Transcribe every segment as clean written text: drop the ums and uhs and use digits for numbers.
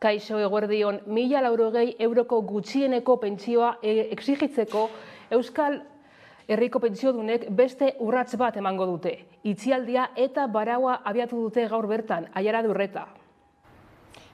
Kaixo eguerdion, 1.080 euroko gutxieneko pentsioa exigitzeko Euskal Herriko pentsiodunek beste urrats bat emango dute. Itxialdia eta baraua abiatu dute gaur bertan, Aiara Durreta.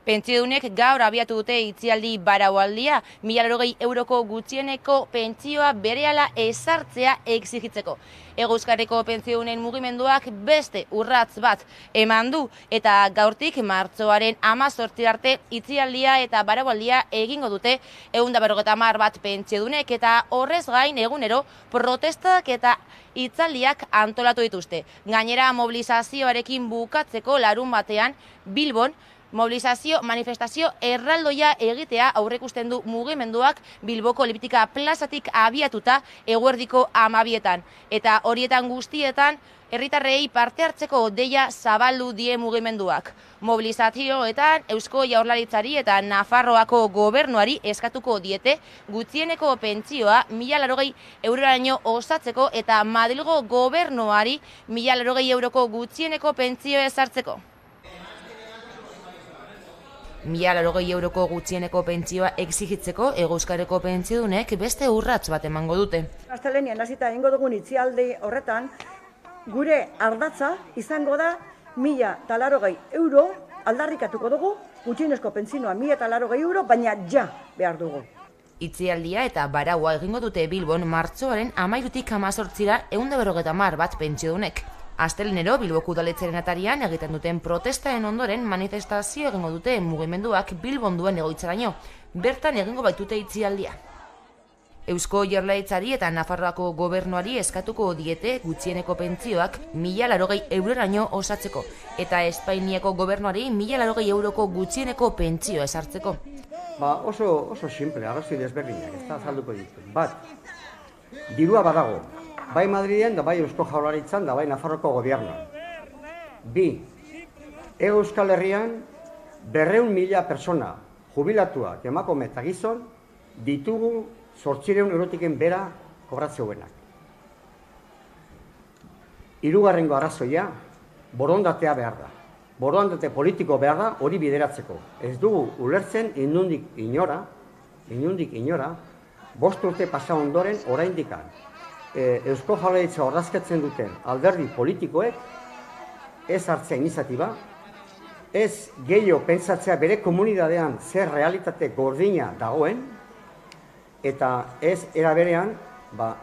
Pentsiodunek gaur abiatu dute itzialdi baraualdia, 1.080 euroko gutxieneko pentsioa berehala ezartzea exigitzeko. Euskadiko pentsiodunen mugimenduak beste urrats bat eman du eta gaurtik martxoaren 18 arte itzialdia eta baraualdia egingo dute 150 bat pentsiodunek eta horrez gain egunero protestak eta hitzaldiak antolatu dituzte. Gainera mobilizazioarekin bukatzeko larunbatean Bilbon mobilizazio manifestazio erraldoia egitea aurreikusten du mugimenduak Bilboko Eliptika plazatik abiatuta eguerdiko 12etan. Eta horietan guztietan herritarrei parte hartzeko deia zabaldu die mugimenduak. Mobilizazioetan Eusko Jaurlaritzari eta Nafarroako gobernuari eskatuko diete gutxieneko pentsioa 1.080 euroraino osatzeko eta Madrilgo gobernuari 1.080 euroko gutxieneko pentsio ezartzeko. 1.080 euroko gutxieneko pentsioa exigitzeko Euskadiko pentsiodunek beste urrats bat emango dute. Astelehenean hasita egingo dugun itzialdi horretan, gure ardatza izango da 1.080 euro aldarrikatuko dugu, gutxienezko pentsioa 1.080 euro, baina ja behar dugu. Itzialdia eta baraua egingo dute Bilbon martxoaren 13tik 18ra 150 bat pentsiodunek. Astelehenero Bilboko udaletxearen atarian egiten duten protestaren ondoren manifestazio egingo dute mugimenduak Bilbon duen egoitzaraino. Bertan egingo baitute itzialdia. Eusko Jaurlaritzari eta Nafarroako gobernuari eskatuko diete gutxieneko pentsioak 1.080 euroraino osatzeko eta Espainiako gobernuari 1.080 euroko gutxieneko pentsio ezartzeko. Oso simple, arrazoi desberdinak, ez da azalduko ditu. Bat, dirua badago. Bai Madriden, da bai Eusko Jaurlaritzan, da bai Nafarroko gobernuan. Bi, Euskal Herrian 200.000 persona jubilatuak emakume eta gizon ditugu 800 eurotiken bera kobratzeuenak. Hirugarrengo arrazoia, borondatea behar da. Borondate politiko behar da hori bideratzeko. Ez dugu ulertzen inundik inora, 5 urte pasa ondoren oraindikan. Eusko Jaurlaritza ordezkatzen duten alderdi politikoek ez hartzea iniziatiba, ez gehiago pentsatzea bere komunitatean zer realitate gordina dagoen, eta ez era berean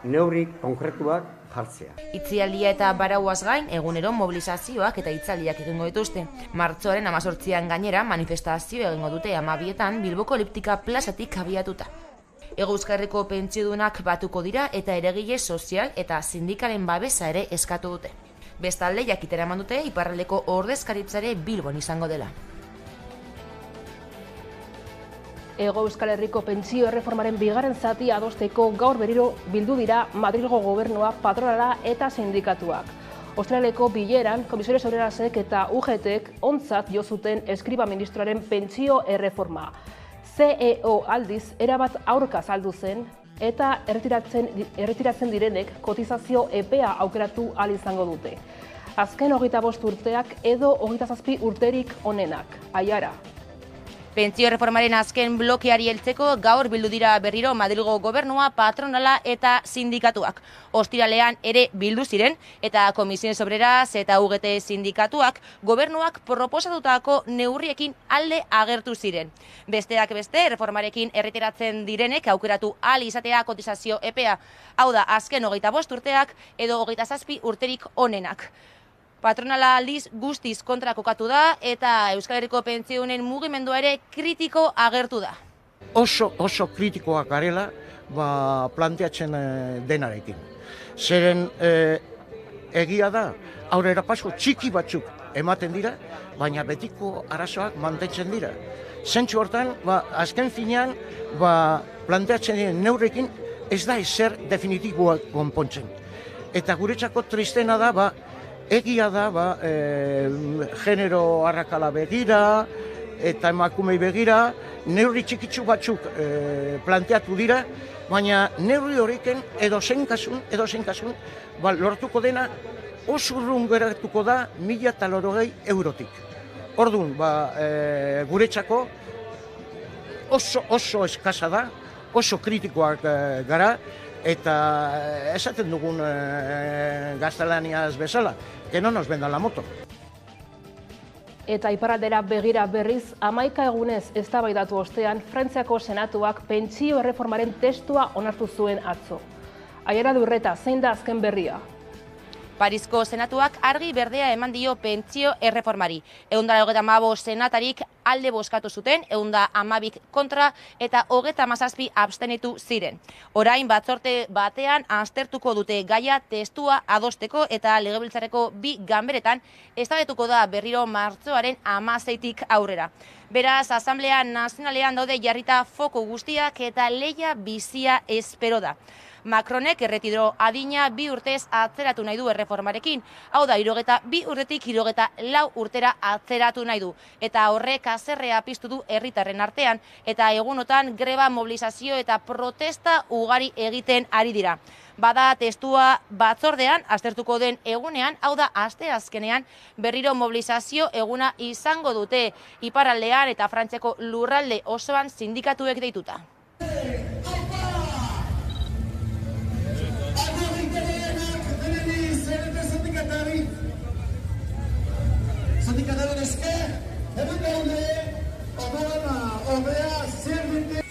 neurri konkretuak jartzea. Itzialdia eta barauaz gain egunero mobilizazioak eta hitzaldiak egingo dituzte. Martxoaren 18an gainera manifestazio egingo dute 12etan Bilboko Eliptika plazatik abiatuta. Euskadiko pentsiodunak batuko dira eta eragile sozial eta sindikalen babesa ere eskatu dute. Bestalde jakitera eman dute iparraldeko ordezkaritzare Bilbon izango dela. Hego Euskal Herriko pentsio erreformaren bigarren zatia adosteko gaur berriro bildu dira Madrilgo gobernua, patronala eta sindikatuak. Australiako bileran, Komisarios Obrerasek eta UGTek ontzat jo zuten eskriba ministroaren pentsio erreforma. CEO aldiz erabat aurka saldu zen eta erretiratzen direnek kotizazio epea aukeratu ahal izango dute. Azken 25 urteak edo 27 urterik onenak. Aiara. Pentsio reformaren azken blokeari heltzeko gaur bildu dira berriro Madrilgo gobernua, patronala eta sindikatuak. Ostiralean ere bildu ziren eta Komisiones Obreras eta UGT sindikatuak gobernuak proposatutako neurriekin alde agertu ziren. Besteak beste, reformarekin erretiratzen direnek aukeratu ahal izatea kotizazio epea. Hau da, azken 25 urteak edo 27 urterik onenak. Patronala aldiz guztiz kontra kokatu da eta Euskal Herriko pentsiodunen mugimendua ere kritiko agertu da. Oso kritikoak garela planteatzen denarekin. Zeren egia da, aurrera paso txiki batzuk ematen dira, baina betiko arazoak mantentzen dira. Zentzu hortan, azken finean, planteatzen diren neurrekin ez da ezer definitiboak konpontzen. Eta guretzako tristena da, egia da, genero arrakala begira eta emakumei begira, neurri txikitsu batzuk planteatu dira, baina neurri horrekin edozein kasun, lortuko dena oso urrun geratuko da 1.080 eurotik. Orduan, guretzako oso eskasa da, oso kritikoak gara, eta esaten dugun gaztelaniaz bezala, que no nos venda la moto. Eta iparraldera begira berriz, 11 egunez eztabaidatu ostean, Frantziako Senatuak pentsio erreformaren testua onartu zuen atzo. Aiara Durreta, zein da azken berria? Parisko Senatuak argi berdea eman dio pentsio erreformari. 195 senatarik alde bozkatu zuten, 112 kontra eta 37 abstenitu ziren. Orain batzorde batean aztertuko dute gaia testua adosteko eta legebiltzarreko bi ganberetan eztabaiatuko da berriro martxoaren 16tik aurrera. Beraz, Asamblea Nazionalean daude jarrita foko guztiak eta lehia bizia espero da. Macronek erretiro adina 2 urtez atzeratu nahi du erreformarekin. Hau da, 62 urtetik 64 urtera atzeratu nahi du. Eta horrek haserrea piztu du herritarren artean, eta egunotan greba, mobilizazio eta protesta ugari egiten ari dira. Bada testua batzordean, aztertuko den egunean, hau da, asteazkenean, berriro mobilizazio eguna izango dute iparraldean eta Frantziako lurralde osoan sindikatuek deituta. Sindikataren esker, herritarrei hobea zerbait.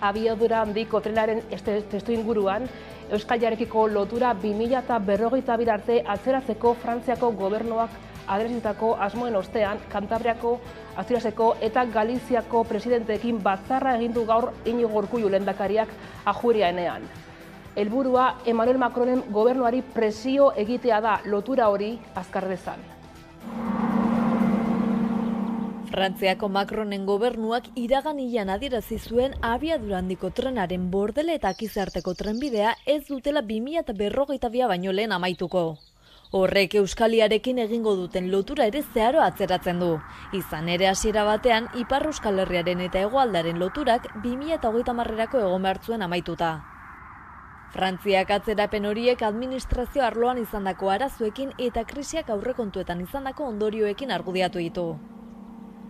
Abiadura handiko trenaren testu inguruan, Euskal Jarekiko lotura 2052 arte atzeratzeko Frantziako gobernuak adresitako asmoen ostean, Kantabriako, Asturaseko eta Galiziako presidenteekin batzarra egin du gaur Iñigo Urkullu lehendakariak Ajuria-enean. Helburua Emmanuel Macronen gobernuari presio egitea da lotura hori azkar dezan. Frantziako Macronen gobernuak iraganian adierazi zuen abiadura handiko trenaren Bordele eta Akizarteko trenbidea ez dutela 2052 baino lehen amaituko. Horrek Euskaliarekin egingo duten lotura ere zeharo atzeratzen du. Izan ere hasiera batean, Ipar Euskal Herriaren eta Hegoaldaren loturak 2030erako egon behar zuen amaituta. Frantziak atzerapen horiek administrazio arloan izandako arazoekin eta krisiak aurrekontuetan izandako ondorioekin argudiatu ditu.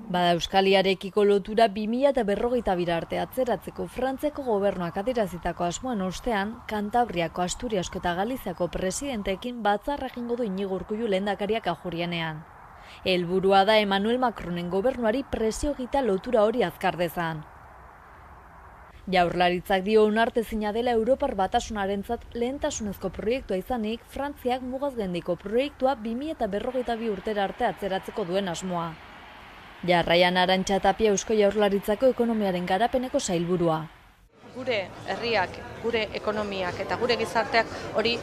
Bada Euskaliarekiko lotura 2052 arte atzeratzeko Frantziako gobernuak adierazitako asmoen ostean, Kantabriako, Asturiasko eta Galiziako presidenteekin batzarra egingo du Iñigo Urkullu lehendakariak Ajuria-enean. Helburua da Emmanuel Macronen gobernuari presio egita lotura hori azkar dezan. Jaurlaritzak dio onartezina dela Europar Batasunarentzat lehentasunezko proiektua izanik, Frantziak mugaz gaindiko proiektua 2052 urtera arte atzeratzeko duen asmoa. Jarraian Arantxa Tapia Eusko Jaurlaritzako ekonomiaren garapeneko sailburua. Gure herriak, gure ekonomiak eta gure gizarteak hori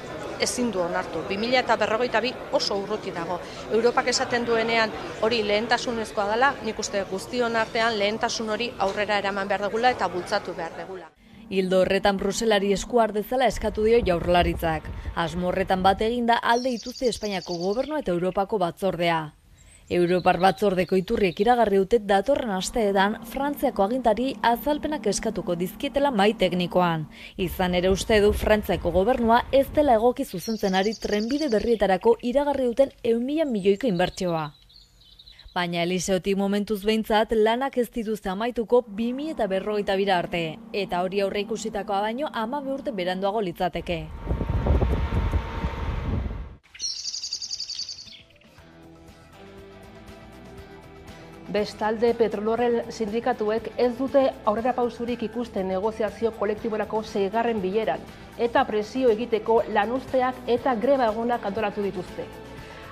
ezin du onartu. 2052 oso urruti dago. Europak esaten duenean hori lehentasunezkoa dela, nik uste guztion artean lehentasun hori aurrera eraman behar dugula eta bultzatu behar dugula. Ildo horretan Bruselari esku har dezala eskatu dio Jaurlaritzak. Asmo horretan bat eginda alde dituzte Espainiako gobernua eta Europako batzordea. Europar batzordeko iturriek iragarri dute datorren asteetan Frantziako agintari azalpenak eskatuko dizkietela mahai teknikoan. Izan ere uste du Frantziako gobernua ez dela egoki zuzentzen ari trenbide berrietarako iragarri duten 100.000 milioiko inbertsioa. Baina Eliseotik momentuz behintzat lanak ez dituzte amaituko 2052 arte, eta hori aurre ikusitakoa baino 12 urte beranduago litzateke. Bestalde, Petrolorren sindikatuek ez dute aurrera pausurik ikusten negoziazio kolektiborako 6. bileran eta presio egiteko lanuzteak eta greba egunak antolatu dituzte.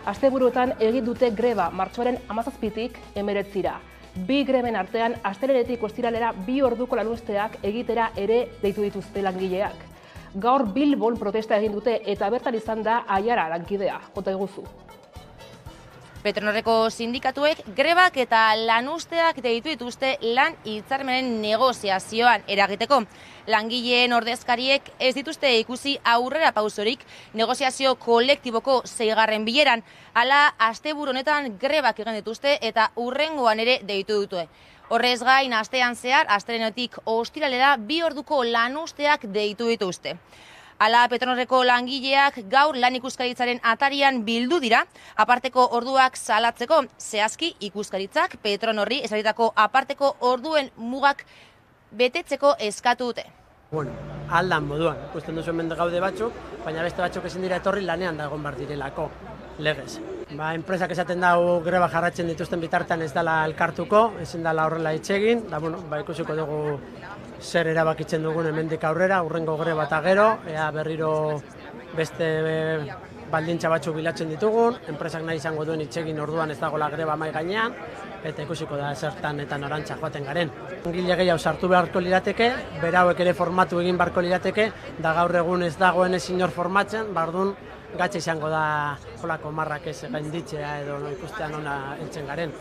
Asteburuetan egin dute greba martxoaren 17tik 19ra. Bi greben artean, astelehenetik ostiralera 2 orduko lanuzteak egitera ere deitu dituzte langileak. Gaur Bilbon protesta egin dute eta bertan izan da Aiara lankidea. Jota iguzu. Petronorreko sindikatuek grebak eta lanuzteak deitu dituzte lan hitzarmenen negoziazioan eragiteko. Langileen ordezkariek ez dituzte ikusi aurrera pausorik negoziazio kolektiboko 6. bileran. Hala, asteburu honetan grebak egin dituzte eta hurrengoan ere deitu dute. Horrez gain, astean zehar, astelehenetik ostiralera 2 orduko lanuzteak deitu dituzte. Hala, Petronorreko langileak gaur lan ikuskaritzaren atarian bildu dira, aparteko orduak salatzeko, zehazki ikuskaritzak Petronorri ezarritako aparteko orduen mugak betetzeko eskatu dute. Bueno, aldan moduan, ikusten duzu hemen gaude batzuk, baina beste batzuk ezin dira etorri lanean da egon behar direlako, legez. Enpresak esaten dau greba jarratzen dituzten bitartean ez dela elkartuko, ezin dela horrela hitz egin, da ikusiko dugu zer erabakitzen dugun hemendik aurrera, hurrengo greba eta gero, ea berriro beste baldintza batzuk bilatzen ditugun, enpresak nahi izango duen hitz egin orduan ez dagoela greba mahai gainean, eta ikusiko da zertan eta norantza joaten garen. Langile gehiago sartu beharko lirateke, berauek ere formatu egin beharko lirateke, da gaur egun ez dagoen ez inor formatzen, bardun gatza izango da holako marrak ez gainditzea edo ikustean ona entzen garen.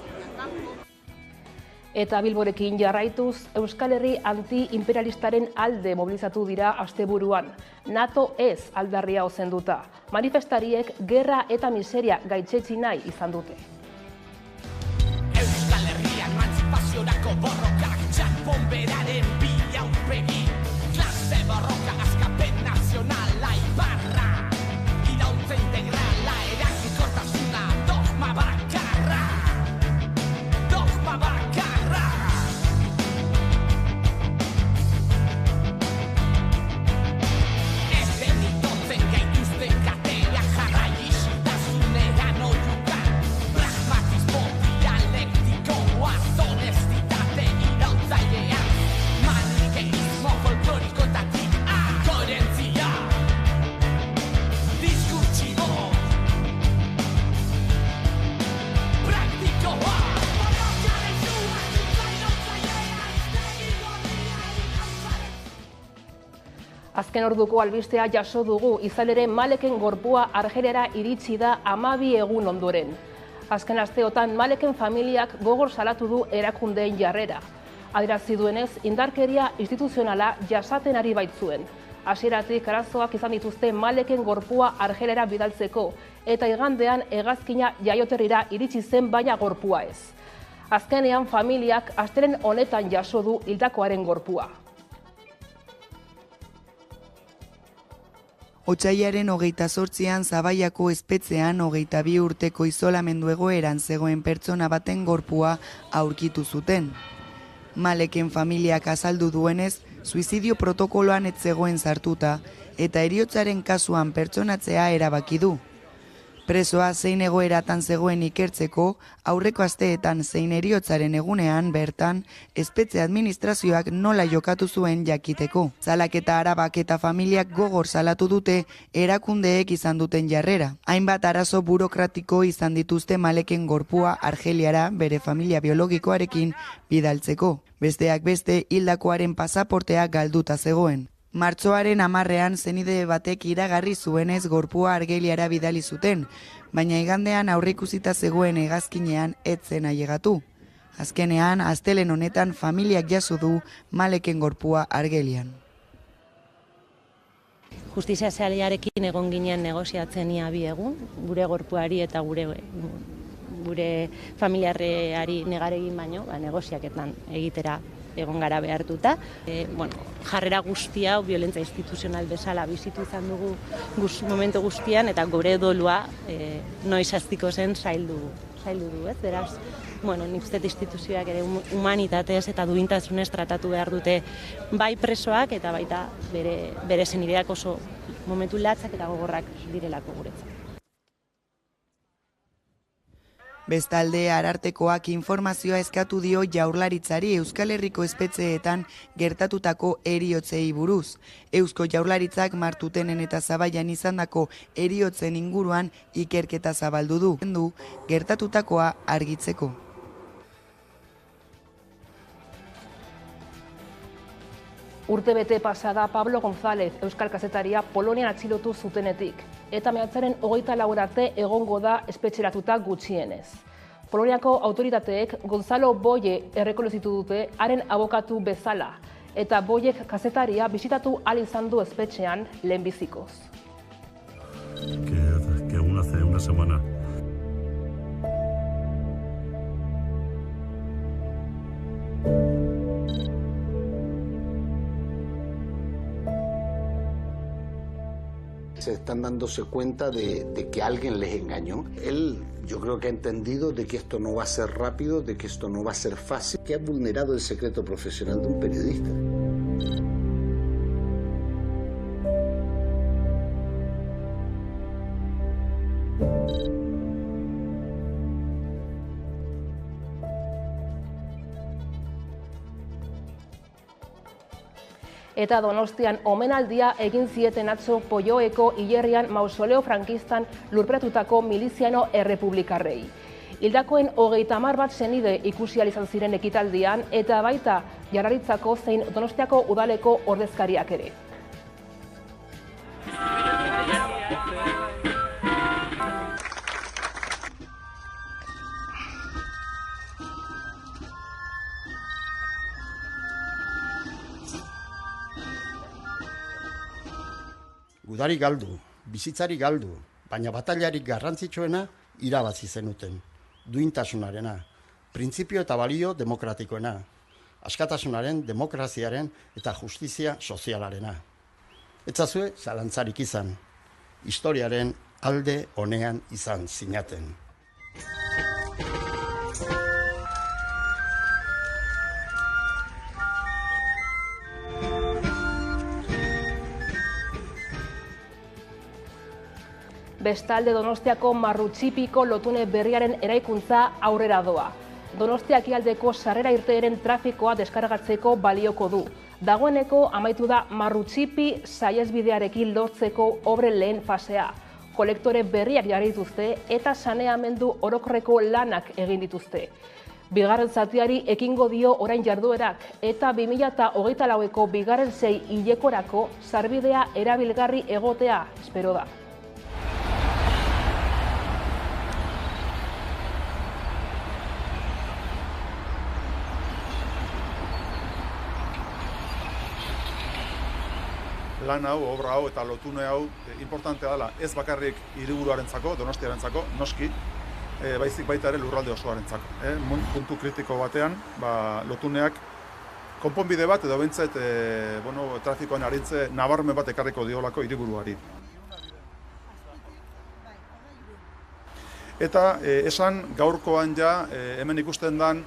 Eta Bilborekin jarraituz, Euskal Herri anti-imperialistaren alde mobilizatu dira asteburuan. NATO ez aldarria ozenduta. Manifestariek gerra eta miseria gaitzetsi nahi izan dute. Euskal Herrian emantzipaziorako borrokak, txanpon beraren bila aurpegi, klase borroka, askapen nazionala ibarra, irautze integrala, eragikortasuna, dogma bakarra, dogma bakarra. Azken orduko albistea jaso dugu, izan ere Maleken gorpua Argeliara iritsi da 12 egun ondoren. Azken asteotan Maleken familiak gogor salatu du erakundeen jarrera. Adierazi duenez, indarkeria instituzionala jasaten ari baitzuen. Hasieratik arazoak izan dituzte Maleken gorpua Argeliara bidaltzeko, eta igandean hegazkina jaioterrira iritsi zen baina gorpua ez. Azkenean familiak astelehen honetan jaso du hildakoaren gorpua. Otsailaren 28an Zabaiako espetxean 22 urteko isolamendu egoeran zegoen pertsona baten gorpua aurkitu zuten. Maleken familiak azaldu duenez, suizidio protokoloan ez zegoen sartuta eta heriotzaren kasuan pertsonatzea erabaki du. Presoa zein egoeratan zegoen ikertzeko, aurreko asteetan zein heriotzaren egunean bertan, espetxe administrazioak nola jokatu zuen jakiteko. Salaketa arabak eta familiak gogor salatu dute erakundeek izan duten jarrera. Hainbat arazo burokratiko izan dituzte Maleken gorpua Argeliara bere familia biologikoarekin bidaltzeko. Besteak beste hildakoaren pasaportea galduta zegoen. Martxoaren 10ean zenide batek iragarri zuenez gorpua Argeliara bidali zuten, baina igandean aurreikusita zegoen hegazkinean ez zen ailegatu. Azkenean, astelehen honetan familiak jaso du Maleken gorpua Argelian. Justizia Sailarekin egon ginen negoziatzen ia 2 egun, gure gorpuari eta gure familiarreari negaregin baino, negoziaketan egitera egon gara behartuta. Jarrera guztia, violentzia instituzional bezala bizitu izan dugu momentu guztian, eta gure dolua noiz hastiko zen zaildu du, ez? Beraz, nik uste instituzioak ere humanitatez eta duintasunez tratatu behar dute bai presoak eta baita bere senideak oso momentu latzak eta gogorrak direlako guretzat. Bestalde, Arartekoak informazioa eskatu dio Jaurlaritzari Euskal Herriko espetxeetan gertatutako heriotzei buruz. Eusko Jaurlaritzak Martutenen eta Zabaian izandako heriotzen inguruan ikerketa zabaldu du gertatutakoa argitzeko. Urtebete pasada Pablo González, euskal kazetaria, Polonian atxilotu zutenetik, eta maiatzaren 24 arte egongo da espetxeratuta gutxienez. Poloniako autoritateek Gonzalo Boye errekonozitu dute haren abokatu bezala, eta Boyek kazetaria bisitatu ahal izan du espetxean lehenbizikoz. Que aún hace una semana se están dándose cuenta de que alguien les engañó. Él, yo creo que ha entendido de que esto no va a ser rápido, de que esto no va a ser fácil, que ha vulnerado el secreto profesional de un periodista. Eta Donostian omenaldia egin zieten atzo Polloeko hilerrian mausoleo frankistan lurperatutako miliziano errepublikarrei. Hildakoen 30 bat senide ikusi ahal izan ziren ekitaldian eta baita Jaurlaritzako zein Donostiako udaleko ordezkariak ere. Gudari galdu, bizitzari galdu, baina batailarik garrantzitsuena irabazi zenuten. Duintasunarena, printzipio eta balio demokratikoena, askatasunaren, demokraziaren eta justizia sozialarena. Etzazue zalantzarik izan, historiaren alde onean izan zinaten. Bestalde Donostiako Marrutxipiko lotune berriaren eraikuntza aurrera doa. Donostia ekialdeko sarrera irteeren trafikoa deskargatzeko balioko du. Dagoeneko amaitu da Marrutxipi saihesbidearekin lotzeko obren lehen fasea. Kolektore berriak jarri dituzte eta saneamendu orokorreko lanak egin dituzte. Bigarren zatiari ekingo dio orain jarduerak eta 2024ko bigarren 6 hilekorako sarbidea erabilgarri egotea espero da. Lan hau, obra hau eta lotune hau importantea dela ez bakarrik hiriburuarentzako, Donostiarentzako, noski, baizik baita ere lurralde osoarentzako. Puntu kritiko batean, lotuneak konponbide bat edo behintzat trafikoan arintze nabarmen bat ekarriko diolako hiriburuari. Eta esan gaurkoan ja hemen ikusten dan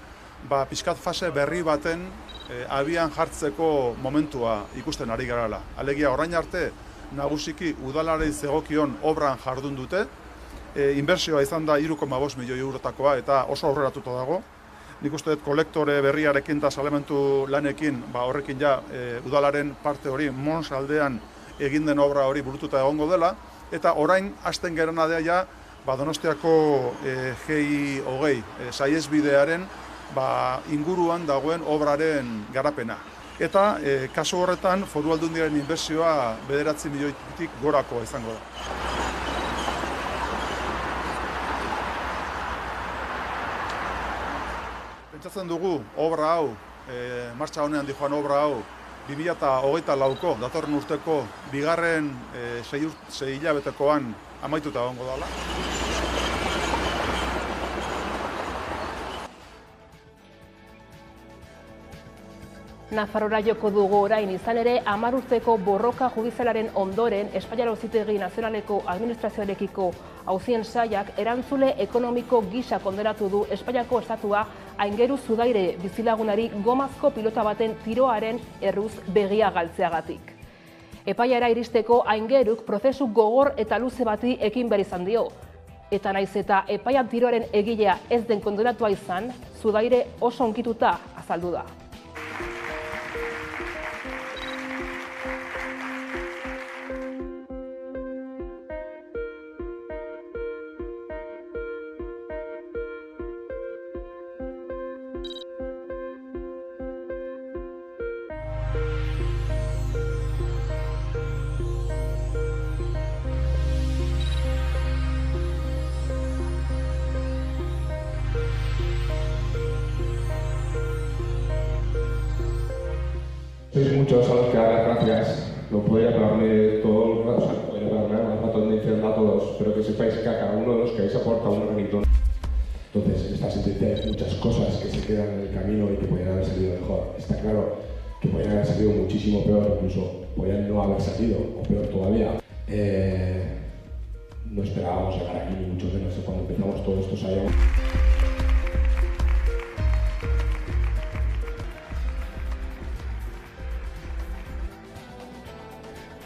pixkat fase berri baten abian jartzeko momentua ikusten ari garala. Alegia orain arte nagusiki udalari zegokion obran jardun dute. Inbertsioa izan da 3,5 milioi eurotakoa eta oso aurreratuta dago. Nik uste dut kolektore berriarekin eta salementu lanekin horrekin ja udalaren parte hori Mons aldean egin den obra hori burututa egongo dela. Eta orain hasten gerena da ja Donostiako G20 saihesbidearen inguruan dagoen obraren garapena. Eta kasu horretan Foru Aldundiaren inbertsioa 9 milioitik gorakoa izango da. Pentsatzen dugu obra hau, martxa honean dijoan obra hau, 2024ko, datorren urteko, bigarren 6 hilabetekoan amaituta egongo dela. Nafarroara joko dugu orain izan ere 10 urteko borroka judizialaren ondoren Espainiar Auzitegi Nazionaleko Administrazioarekiko auzien saiak erantzule ekonomiko gisa kondenatu du Espainiako estatua Aingeru Zudaire bizilagunari gomazko pilota baten tiroaren erruz begia galtzeagatik. Epaiara iristeko Aingeruk prozesu gogor eta luze bati ekin behar izan dio. Eta naiz eta epaian tiroaren egilea ez den kondenatua izan, Zudaire oso onkituta azaldu da. Sois muchos a los que dar las gracias. No podría pagarme todo el rato, podría pagarme más rato diciendo a todos, pero que sepáis que a cada uno de los que habéis aportado un granito. Entonces, está sentirte muchas cosas que se quedan en el camino y que podrían haber salido mejor. Está claro que podrían haber salido muchísimo peor, incluso podrían no haber salido, o peor todavía. No esperábamos llegar aquí, ni mucho menos. Cuando empezamos todo esto sabíamos.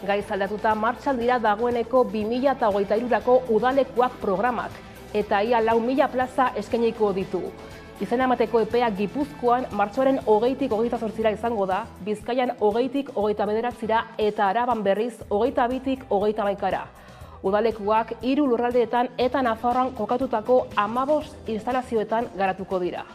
Gaiz aldatuta martxan dira dagoeneko 2023ko udalekuak programak, eta ia 4.000 plaza eskainiko ditu. Izena emateko epea Gipuzkoan martxoaren 20-tik 28 izango da, Bizkaian 20-tik 29 eta Araban berriz 22-tik 21. Udalekuak 3 lurraldeetan eta Nafarroan kokatutako 15 instalazioetan garatuko dira.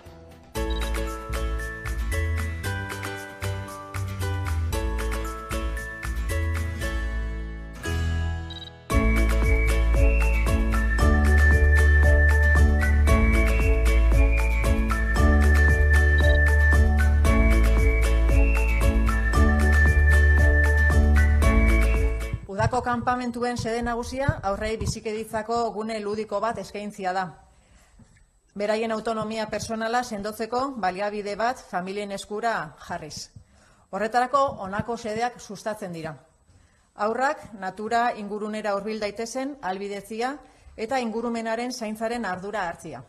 Udako kanpamentuen xede nagusia aurrei bizikeditzako gune ludiko bat eskaintzia da. Beraien autonomia personala sendotzeko baliabide bat familien eskura jarriz. Horretarako honako xedeak sustatzen dira. Haurrak natura ingurunera hurbil daitezen ahalbidetzia eta ingurumenaren zaintzaren ardura hartzia.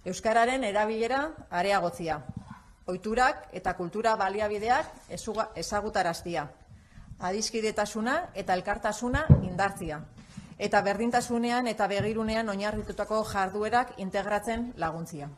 Euskararen erabilera areagotzia. Ohiturak eta kultura baliabideak ezagutaraztia. Adiskidetasuna eta elkartasuna indartzia. Eta berdintasunean eta begirunean oinarritutako jarduerak integratzen laguntzia.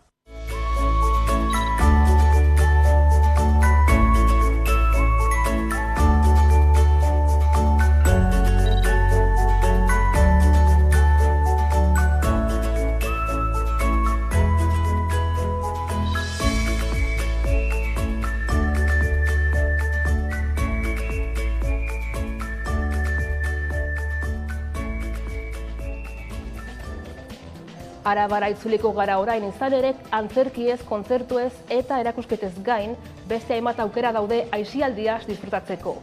Arabara itzuliko gara orain izan ere, antzerkiez, kontzertuez eta erakusketez gain, beste hainbat aukera daude aisialdiaz disfrutatzeko.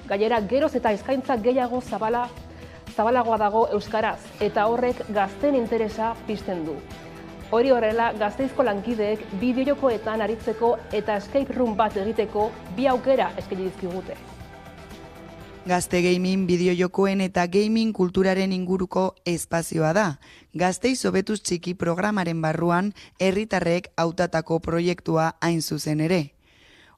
Gainera, geroz eta eskaintza gehiago zabalagoa dago euskaraz, eta horrek gazten interesa pizten du. Hori horrela, Gasteizko lankideek bideojokoetan aritzeko eta escape room bat egiteko 2 aukera eskaini dizkigute. Gazte gaming bideojokoen eta gaming kulturaren inguruko espazioa da. Gasteiz hobetuz txiki programaren barruan herritarrek hautatako proiektua hain zuzen ere.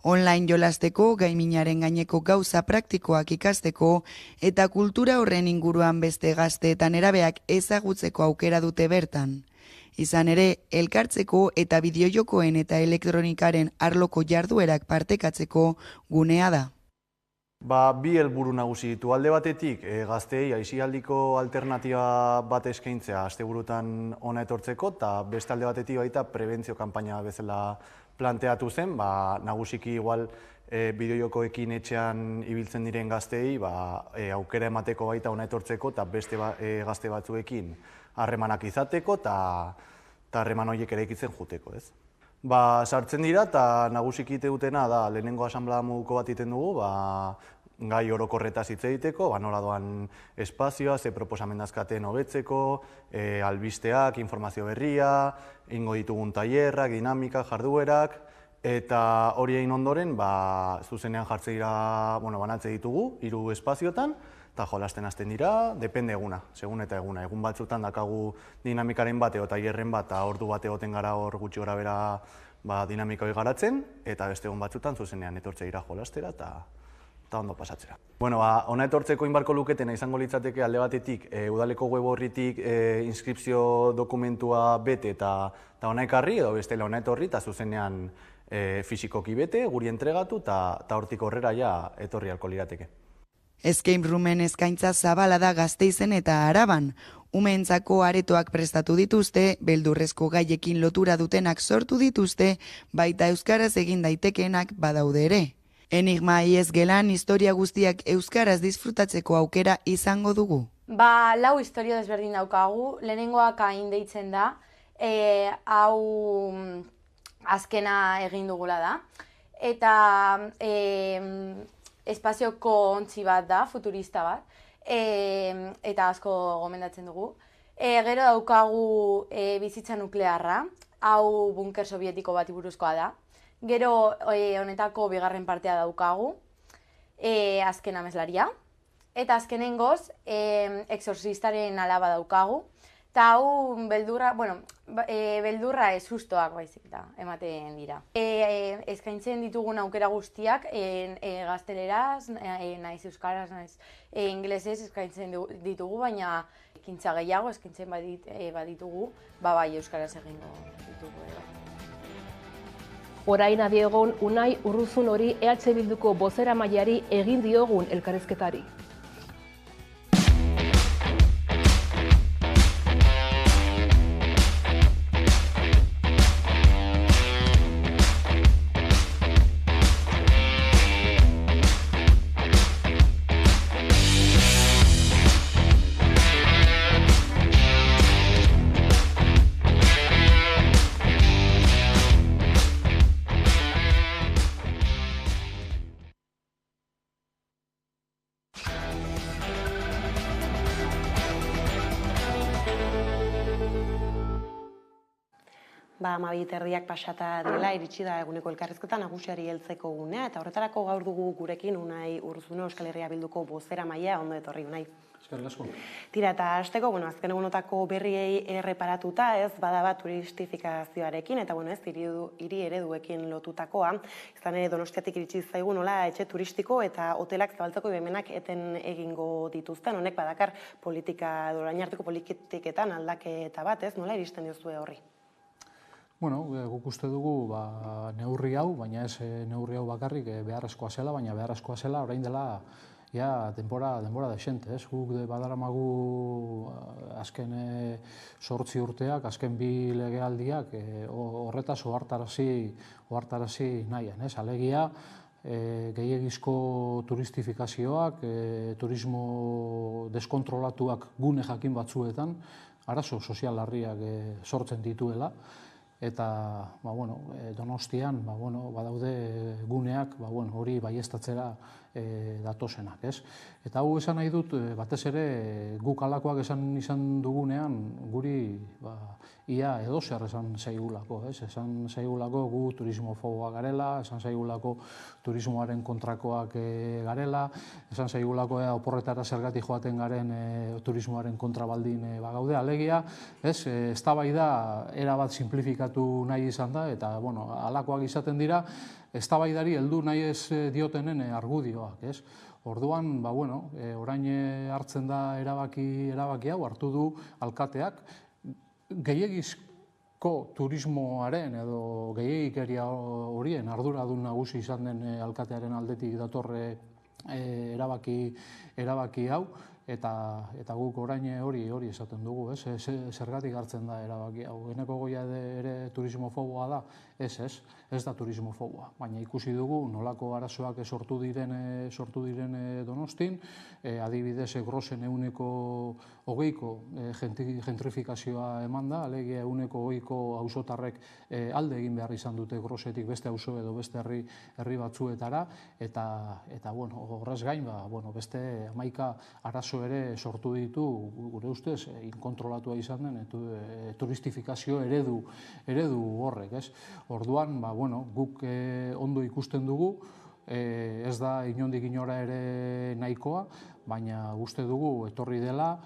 Online jolasteko, gamingaren gaineko gauza praktikoak ikasteko eta kultura horren inguruan beste gazte eta nerabeak ezagutzeko aukera dute bertan. Izan ere, elkartzeko eta bideojokoen eta elektronikaren arloko jarduerak partekatzeko gunea da. Bi helburu nagusi ditu. Alde batetik, gazteei aisialdiko alternatiba bat eskaintzea asteburutan hona etortzeko, eta beste alde batetik baita prebentzio kanpaina bezala planteatu zen, nagusiki igual bideojokoekin etxean ibiltzen diren gazteei aukera emateko baita hona etortzeko eta beste gazte batzuekin harremanak izateko eta harreman horiek eraikitzen juteko, ez? Sartzen dira eta nagusiki dutena da lehenengo asanblada moduko bat egiten dugu, gai orokorretaz hitz egiteko, nola doan espazioa, ze proposamen dazkaten hobetzeko, albisteak, informazio berria, ingo ditugun tailerrak, dinamika, jarduerak, eta hori egin ondoren, zuzenean jartze dira, banatze ditugu, 3 espaziotan, eta jolasten hasten dira, depende eguna, segun eta eguna. Egun batzutan dakagu dinamikaren bat edo tailerren bat, ordu bat egoten gara hor gutxi gora bera dinamika hori garatzen, eta beste egun batzutan zuzenean etortze dira jolastera eta ondo pasatzera. Hona etortzeko inbarko luketena izango litzateke alde batetik, udaleko web horritik inskripzio dokumentua bete eta hona ekarri, edo bestela hona etorri eta zuzenean fisikoki bete, guri entregatu eta hortik horrera ja etorri alko lirateke. Escape roomen eskaintza zabala da Gasteizen eta Araban. Umeentzako aretoak prestatu dituzte, beldurrezko gaiekin lotura dutenak sortu dituzte, baita euskaraz egin daitekeenak badaude ere. Enigma iez gelan historia guztiak euskaraz disfrutatzeko aukera izango dugu. 4 historia desberdin daukagu, lehenengoak hain deitzen da, hau azkena egin dugula da. eta espazioko ontzi bat da, futurista bat, eta asko gomendatzen dugu. Gero daukagu bizitza nuklearra, hau bunker sovietiko bati buruzkoa da. Gero honetako bigarren partea daukagu, azken ameslaria. Eta azkenengoz, exorcistaren alaba daukagu. Eta hau beldurra ez sustoak baizik da, ematen dira. Eskaintzen ditugun aukera guztiak, gazteleraz, naiz euskaraz, naiz ingelesez eskaintzen ditugu, baina ekintza gehiago eskaintzen baditugu, bai euskaraz egingo ditugu. Orain adiegon Unai Urruzun hori EH Bilduko bozeramaileari egin diogun elkarrizketari. Amabiterdiak pasata dela, iritsi da eguneko elkarrizketa nagusiari heltzeko gunea, eta horretarako gaur dugu gurekin Unai Urruzun Euskal Herria Bilduko bozeramailea, ondo etorri Unai. Eskerrik asko. Tira, eta hasteko, azken egunotako berriei erreparatuta, ez badaba turistifikazioarekin, eta hiri ereduekin lotutakoa, izan ere Donostiatik iritsi zaigu nola etxe turistiko eta hotelak zabaltzeko bemenak eten egingo dituzten, honek badakar politika, orain arteko politiketan aldaketa bat, ez, nola iristen diozue horri? Guk uste dugu neurri hau, baina ez neurri hau bakarrik beharrezkoa zela, baina beharrezkoa zela orain dela denbora desente. Guk badaramagu azken 8 urteak, azken 2 legealdiak horretaz ohartarazi nahian. Alegia, gehiegizko turistifikazioak, turismo deskontrolatuak gune jakin batzuetan, arazo sozial larriak sortzen dituela, eta Donostian badaude guneak hori baieztatzera datozenak. Eta hau esan nahi dut, batez ere guk alakoak izan dugunean, guri ia edozer esan zaigulako. Esan zaigulako gu turismofoboak garela, esan zaigulako turismoaren kontrakoak garela, esan zaigulako oporretara zergatik joaten garen turismoaren kontrabaldin bagaude. Alegia, eztabaida erabat simplifikatu nahi izan da, eta alakoak izaten dira, eztabaidari heldu nahi ez diotenen argudioak. Orduan, orain hartzen da erabaki hau, hartu du alkateak, gehiegizko turismoaren edo gehiegikeria horien arduradun nagusi izan den alkatearen aldetik datorre erabaki hau, eta guk orain hori esaten dugu, zergatik hartzen da erabaki hau. Eneko Goia ere turismofoboa da? Ez da turismofoboa, baina ikusi dugu nolako arazoak sortu diren Donostin, adibidez grosen 20% gentrifikazioa eman da, alegia 20% auzotarrek alde egin behar izan dute grosetik beste auzo edo beste herri batzuetara, eta horrez gain, beste 11 arazo ere sortu ditu, gure ustez, inkontrolatua izan den, turistifikazio eredu horrek. Orduan, guk ondo ikusten dugu, ez da inondik inora ere nahikoa, baina uste dugu etorri dela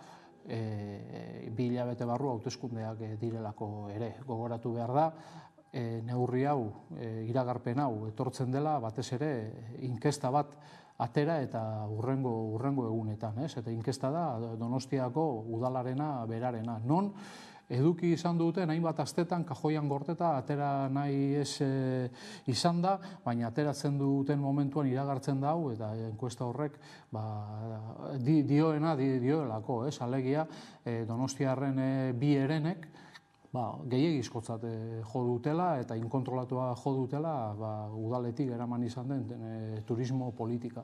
2 hilabete barru hauteskundeak direlako ere. Gogoratu behar da, neurri hau, iragarpen hau etortzen dela, batez ere, inkesta bat atera eta hurrengo egunetan. Eta inkesta da Donostiako udalarena berarena. Non, eduki izan duten, hainbat astetan, kajoian gorteta, atera nahi ez izan da, baina ateratzen duten momentuan iragartzen da hau, eta enkuesta horrek dioelako, alegia, Donostiarren 2 herenek, gehiegizkotzat jo dutela eta inkontrolatua jo dutela udaletik eraman izan den turismo politika.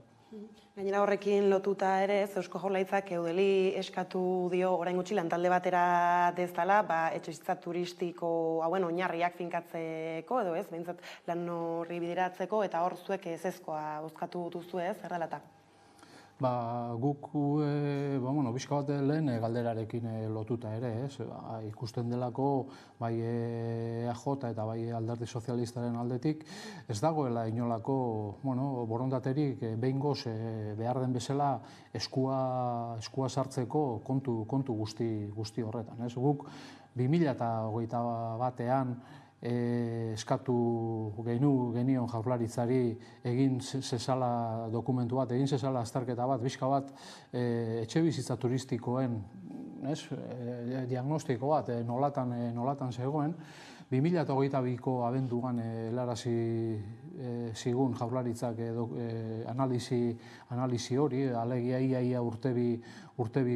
Gainera horrekin lotuta ere, Eusko Jaurlaritzak Eudeli eskatu dio orain gutxi lantalde batera dezala, etxebizitza turistiko hauen oinarriak finkatzeko edo ez, behintzat lan horri bideratzeko eta hor zuek ezezkoa bozkatu duzu ez, erdalata? Guk bizka bat lehen galderarekin lotuta ere, ikusten delako bai EAJ eta bai Alderdi Sozialistaren aldetik ez dagoela inolako borondaterik behingoz behar den bezala eskua sartzeko kontu guzti horretan. Guk 2021ean eskatu genion Jaurlaritzari egin zezala dokumentu bat, egin zezala azterketa bat, bizka bat etxebizitza turistikoen diagnostiko bat nolatan zegoen. 2022ko abenduan helarazi zigun Jaurlaritzak analisi hori, alegia ia urtebi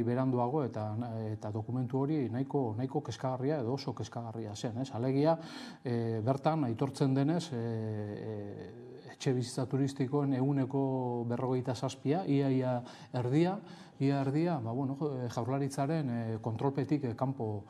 beranduago eta dokumentu hori nahiko kezkagarria edo oso kezkagarria zen. Alegia bertan aitortzen denez etxebizitza turistikoen 47%, ia erdia, Jaurlaritzaren kontrolpetik kanpo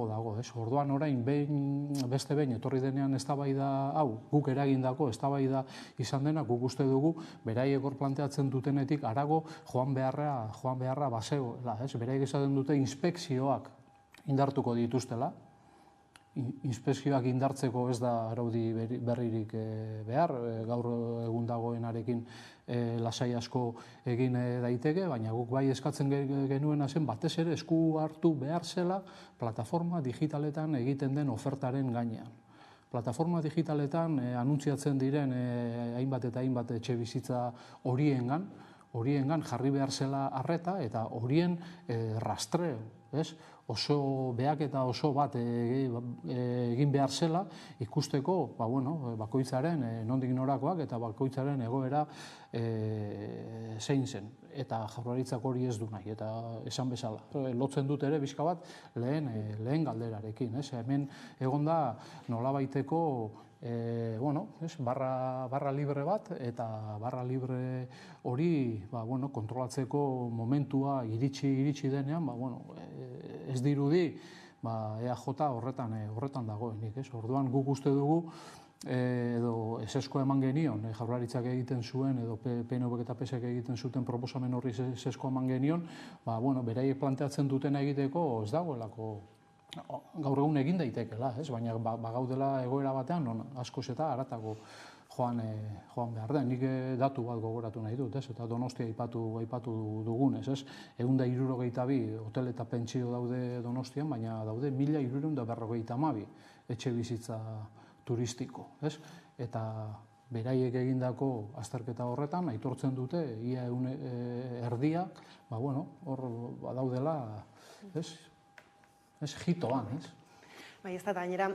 dago. Orduan orain beste behin etorri denean eztabaida hau, guk eragindako eztabaida izan dena, guk uste dugu beraiek hor planteatzen dutenetik harago joan beharra bazegoela. Beraiek esaten dute inspekzioak indartuko dituztela. Inspekzioak indartzeko ez da araudi berririk behar, gaur egun dagoenarekin lasai asko egin daiteke, baina guk bai eskatzen genuena zen batez ere esku hartu behar zela plataforma digitaletan egiten den ofertaren gainean. Plataforma digitaletan anuntziatzen diren hainbat eta hainbat etxebizitza horiengan jarri behar zela arreta eta horien rastreo, oso behaketa oso bat egin behar zela ikusteko bakoitzaren nondik norakoak eta bakoitzaren egoera zein zen. Eta Jaurlaritzak hori ez du nahi, eta esan bezala. Lotzen dut ere bizka bat lehen galderarekin. Hemen egon da nolabaiteko barra libre bat, eta barra libre hori kontrolatzeko momentua iritsi denean, ez dirudi EAJ horretan dagoenik. Orduan guk uste dugu edo esesko eman genion, Jaurlaritzak egiten zuen edo PNVk eta PSek egiten zuten proposamen horri esesko eman genion, beraiek planteatzen dutena egiteko ez dagoelako gaur egun egin daitekela, baina bagaudela egoera batean, askoz eta haratago joan behar den. Nik datu bat gogoratu nahi dut, eta Donostia aipatu dugunez. 162 hotel eta pentsio daude Donostian, baina daude 1352 etxe bizitza turistiko. Eta beraiek egindako azterketa horretan, aitortzen dute, ia erdiak, hor badaudela, jitoan, Bai, ez da, gainera,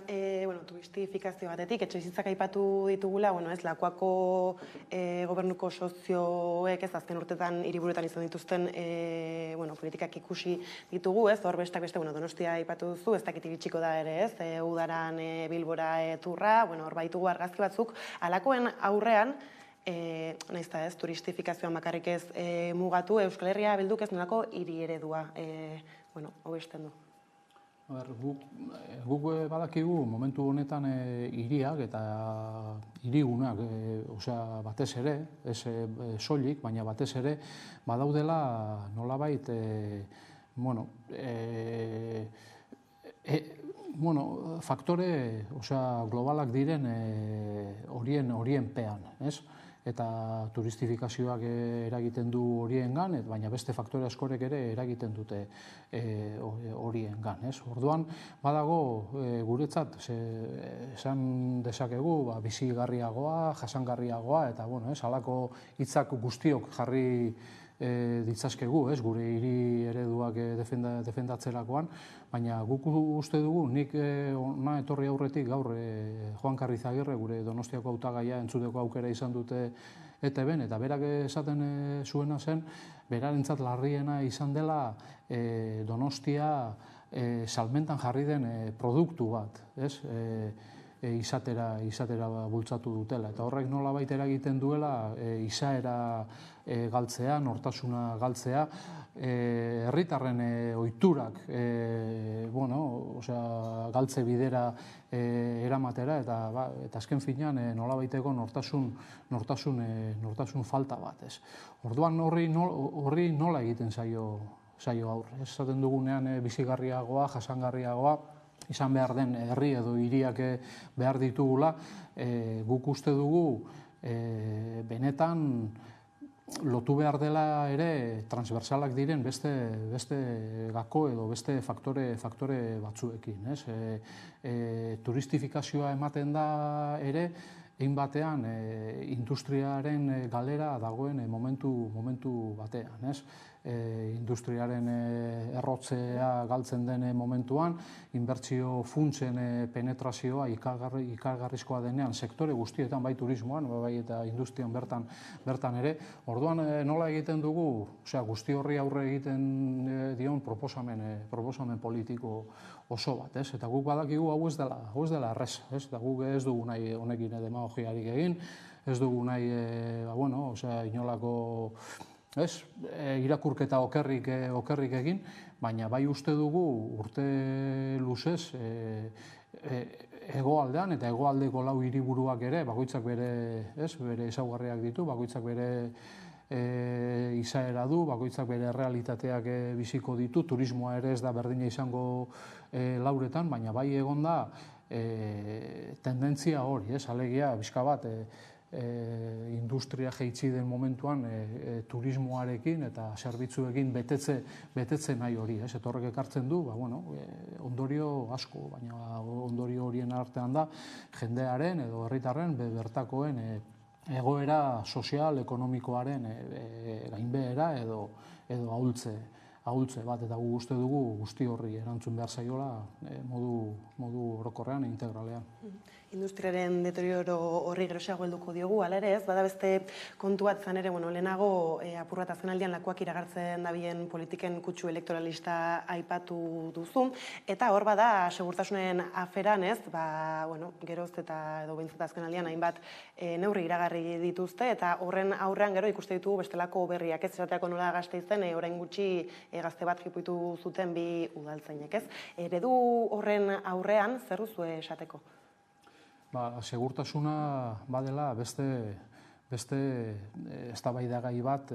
turistifikazio batetik, etxebizitzak aipatu ditugula, Lakuako gobernuko sozioek azken urtetan hiriburuetan izan dituzten politikak ikusi ditugu, hor bestak beste, Donostia aipatu duzu, ez dakit iritsiko da ere, udaran Bilbora turra, hor baitugu argazki batzuk, alakoen aurrean, nahiz da ez, turistifikazioan bakarrik ez mugatu, Euskal Herria bilduk ez nolako hiri eredua hobesten du. Guk badakigu momentu honetan hiriak eta hirigunak, batez ere, ez soilik, baina batez ere, badaudela nolabait, faktore globalak diren horien pean, eta turistifikazioak eragiten du horiengan, baina beste faktore askorek ere eragiten dute horiengan. Orduan, badago guretzat, esan dezakegu, bizigarriagoa, jasangarriagoa, eta halako hitzak guztiok jarri ditzazkegu, gure hiri ereduak defendatzerakoan, baina guk uste dugu, nik ona etorri aurretik gaur Juan Carrizagirre, gure Donostiako hautagaia entzuteko aukera izan dute ETB-n, eta berak esaten zuena zen, berarentzat larriena izan dela Donostia salmentan jarri den produktu bat, izatera bultzatu dutela. Eta horrek nolabait eragiten duela izaera galtzea, nortasuna galtzea, herritarren ohiturak galtze bidera eramatera eta azken finean nolabaiteko nortasun falta bat. Orduan horri nola egiten zaio aurre. Esaten dugunean bizigarriagoa, jasangarriagoa, izan behar den herri edo hiriak behar ditugula, guk uste dugu benetan lotu behar dela ere transversalak diren beste gako edo beste faktore batzuekin. Turistifikazioa ematen da ere, egin batean industriaren galera dagoen momentu batean. Industriaren errotzea galtzen den momentuan, inbertsio funtsen penetrazioa ikargarrizkoa denean sektore guztietan, bai turismoan, bai eta industrian bertan ere. Orduan nola egiten dugu, guzti horri aurre egiten dion proposamen politiko oso bat, eta guk badakigu hau ez dela errez, eta guk ez dugu nahi honekin demagogiarik egin, ez dugu nahi inolako irakurketa okerrik egin, baina bai uste dugu urte luzez hegoaldean eta hegoaldeko 4 hiriburuak ere, bakoitzak bere ezaugarriak ditu, bakoitzak bere izaera du, bakoitzak bere realitateak biziko ditu, turismoa ere ez da berdina izango lauretan, baina bai egon da tendentzia hori, alegia bizka bat industria jaitsi den momentuan turismoarekin eta zerbitzuekin betetze nahi hori, eta horrek ekartzen du ondorio asko, baina ondorio horien artean da jendearen edo herritarren bertakoen egoera sozial, ekonomikoaren gainbehera edo ahultze bat, eta gu uste dugu guzti horri erantzun behar zaiola modu orokorrean e integralean. Industriaren deterioro horri geroxeago helduko diogu, hala ere ez, bada beste kontu bat zan ere, lehenago apur bat azkenaldian lakuak iragartzen dabien politiken kutsu elektoralista aipatu duzu, eta hor bada segurtasunen aferan ez, geroz eta edo behintzat azkenaldian hainbat neurri iragarri dituzte, eta horren aurrean gero ikuste ditugu bestelako berriak, ez esateako nola Gasteizen, orain gutxi gazte bat jipuitu zuten 2 udaltzainek, ez? Eredu horren aurrean zer duzu esateko? Segurtasuna badela beste eztabaidagai bat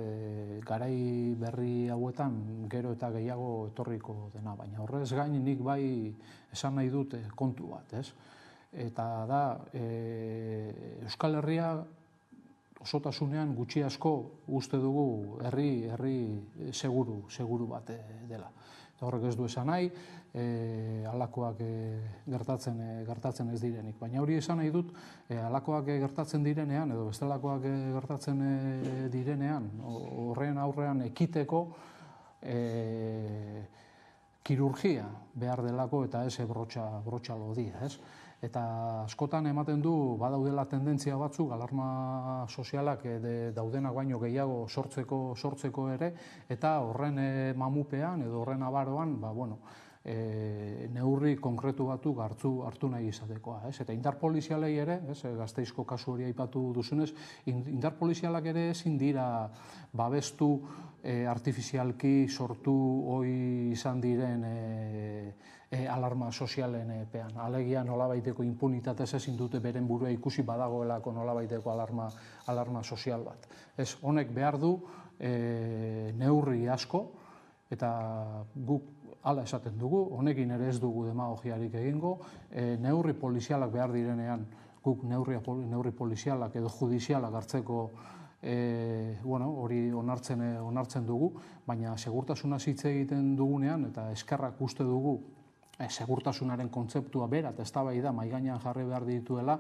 garai berri hauetan gero eta gehiago etorriko dena, baina horrez gain nik bai esan nahi dut kontu bat, ez? Eta da, Euskal Herria osotasunean gutxi asko uste dugu herri seguru bat dela. Horrek ez du esan nahi, halakoak gertatzen ez direnik. Baina hori esan nahi dut, halakoak gertatzen direnean, edo bestelakoak gertatzen direnean, horren aurrean ekiteko kirurgia behar delako eta ez brotxa lodia, ez? Eta askotan ematen du badaudela tendentzia batzuk, alarma sozialak daudenak baino gehiago sortzeko ere, eta horren mamupean edo horren abaroan, neurri konkretu batzuk hartu nahi izatekoa. Eta indar polizialei ere, Gasteizko kasu hori aipatu duzunez, indar polizialak ere ezin dira babestu artifizialki sortu hoi izan diren alarma sozialen pean. Alegia nolabaiteko impunitatez ezin dute beren burua ikusi badagoelako nolabaiteko alarma sozial bat. Honek behar du neurri asko, eta guk hala esaten dugu, honekin ere ez dugu demagogiarik egingo, neurri polizialak behar direnean, guk neurri polizialak edo judizialak hartzeko hori onartzen dugu, baina segurtasuna hitz egiten dugunean, eta eskerrak uste dugu segurtasunaren kontzeptua berat eztabaida mahai gainean jarri behar dituela,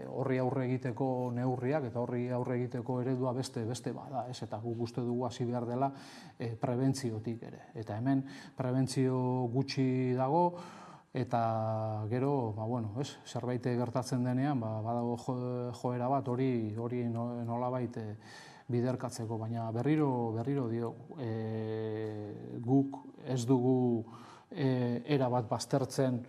horri aurre egiteko neurriak eta horri aurre egiteko eredua beste bada, eta guk uste dugu hasi behar dela prebentziotik ere. Eta hemen prebentzio gutxi dago, eta gero, zerbait gertatzen denean, badago joera bat hori nolabait biderkatzeko, baina berriro dio, guk ez dugu erabat baztertzen,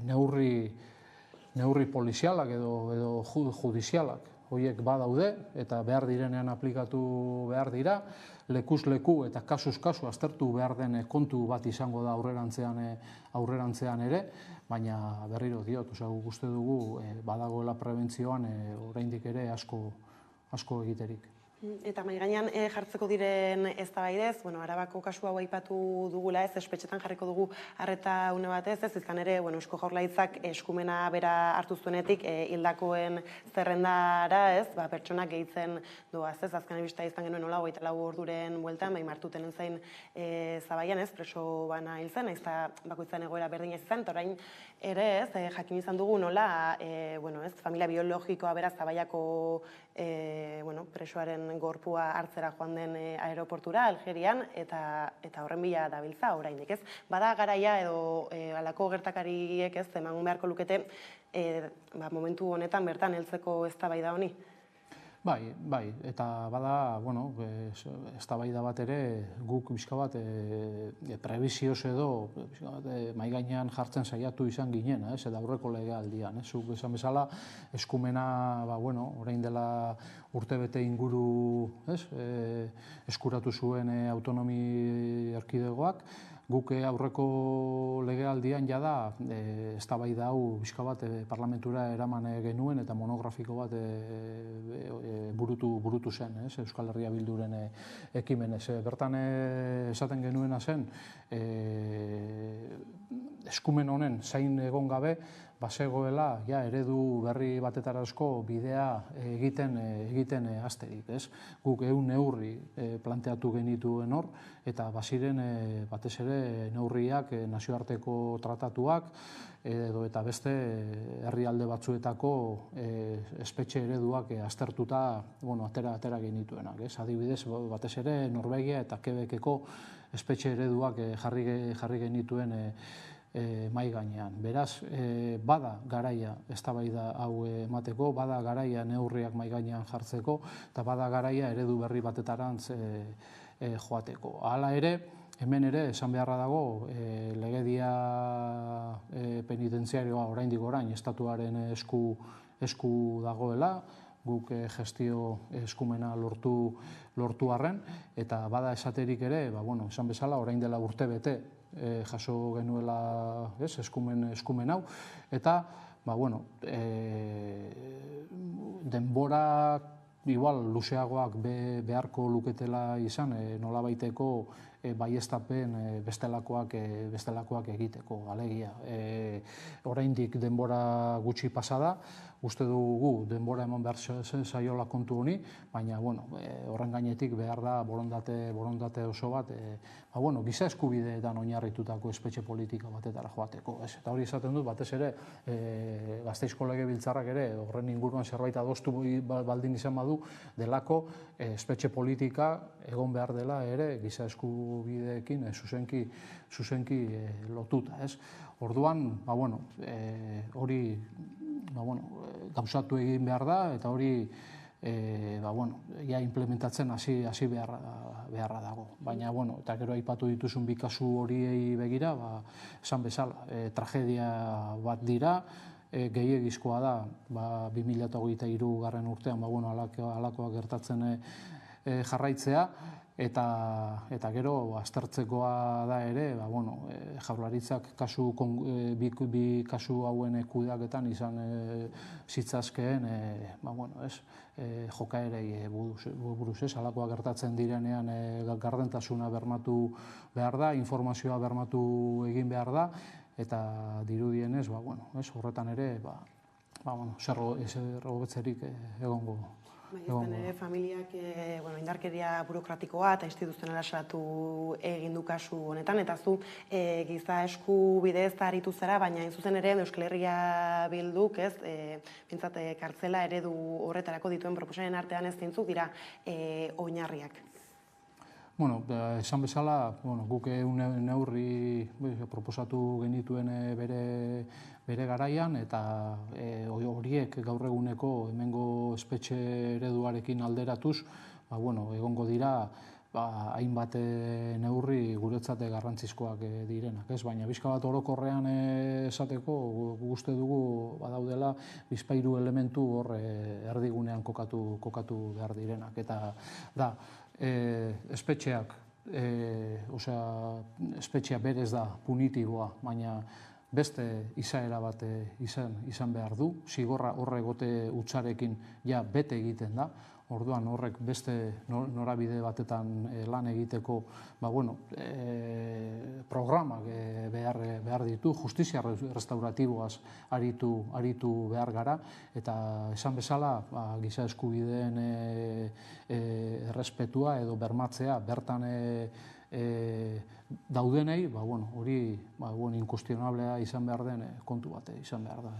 neurri polizialak edo judizialak. Horiek badaude eta behar direnean aplikatu behar dira, lekuz leku eta kasuz kasu aztertu behar den kontu bat izango da aurrerantzean ere, baina berriro diot, guk uste dugu badagoela prebentzioan oraindik ere asko egiterik. Eta mahai gainean jartzeko diren eztabaidez, Arabako kasu hau aipatu dugula, espetxetan jarriko dugu arreta une batez, izan ere, Eusko Jaurlaritzak eskumena bera hartu zuenetik hildakoen zerrendara, pertsonak gehitzen doaz, azken ebista izan genuen 24 orduren bueltan, martuten zain zabaian, preso bana hil zen, eta bakoitzan egoera berdina izan, eta orain ere, jakin izan dugu nola, familia biologikoa bera zabaiako presoaren gorpua hartzera joan den aeroportura, Algerian, eta horren bila dabiltza oraindik, ez? Bada garaia edo halako gertakariek emango beharko lukete momentu honetan bertan heltzeko eztabaida honi? Bai, eta bada, eztabaida bat ere guk bizka bat prebizioz edo mahai gainean jartzen saiatu izan ginen, eta aurreko legealdian. Zuk esan bezala, eskumena, orain dela urtebete inguru eskuratu zuen autonomi erkidegoak, guk aurreko legealdian jada eztabaida hau bizka bat parlamentura eraman genuen eta monografiko bat burutu zen, Euskal Herria Bilduren ekimenez. Bertan esaten genuena zen, eskumen honen zain egon gabe, bazegoela eredu berri batetarazko bidea egiten hasterik. Guk 100 neurri planteatu genituen hor, eta baziren batez ere neurriak nazioarteko tratatuak eta beste herrialde batzuetako espetxe ereduak aztertuta atera genituenak. Adibidez, batez ere Norvegia eta Quebeceko espetxe ereduak jarri genituen mai gainean. Beraz, bada garaia eztabaida hau emateko, bada garaia neurriak mai gainean jartzeko, eta bada garaia eredu berri batetarantz joateko. Hala ere, hemen ere esan beharra dago legedia penitentziarioa oraindik orain estatuaren esku dagoela, guk gestio eskumena lortu arren, eta bada esaterik ere, esan bezala, orain dela urtebete jaso genuela eskumen hau, eta denbora igual luzeagoak beharko luketela izan nolabaiteko baieztapen bestelakoak egiteko, alegia. Oraindik denbora gutxi pasada, uste dugu denbora eman behar zaiola kontu honi, baina horren gainetik behar da borondate oso bat, giza eskubideetan oinarritutako espetxe politika batetara joateko. Eta hori esaten dut, batez ere, Gasteizko Legebiltzarrak ere, horren inguruan zerbait adostu baldin izan badu, delako espetxe politika egon behar dela ere giza eskubideekin zuzenki lotuta. Orduan, hori gauzatu egin behar da, eta hori implementatzen hasi beharra dago. Baina, eta gero aipatu dituzun bi kasu horiei begira, esan bezala, tragedia bat dira, gehiegizkoa da 2023 urtean halakoa gertatzen jarraitzea, eta gero aztertzekoa da ere, Jaurlaritzak bi kasu hauen kudeaketan izan zitzazkeen jokaerei buruz, halakoa gertatzen direnean gardentasuna bermatu behar da, informazioa bermatu egin behar da, eta dirudienez, horretan ere, zer hobetzerik egongo. Familiak indarkeria burokratikoa eta instituzionala salatu egin du kasu honetan, eta zu giza eskubidez aritu zara, baina zuzen ere Euskal Herria Bilduk bintzat kartzela eredu horretarako dituen proposamen artean zeintzuk dira oinarriak. Esan bezala, guk neurri proposatu genituen bere garaian, eta horiek gaur eguneko hemengo espetxe ereduarekin alderatuz, egongo dira hainbat neurri guretzat garrantzizkoak direnak, ez? Baina bizka bat orokorrean esateko uste dugu badaudela bizpahiru elementu hor erdigunean kokatu behar direnak, eta da espetxeak, espetxea berez da punitiboa, baina beste izaera bat izan behar du, zigorra horre egote utzarekin ja bete egiten da, orduan horrek beste norabide batetan lan egiteko programak behar ditu, justizia restauratiboaz aritu behar gara, eta esan bezala giza eskubideen errespetua edo bermatzea bertan daudenei, hori inkustionablea izan behar den kontu bat izan behar da.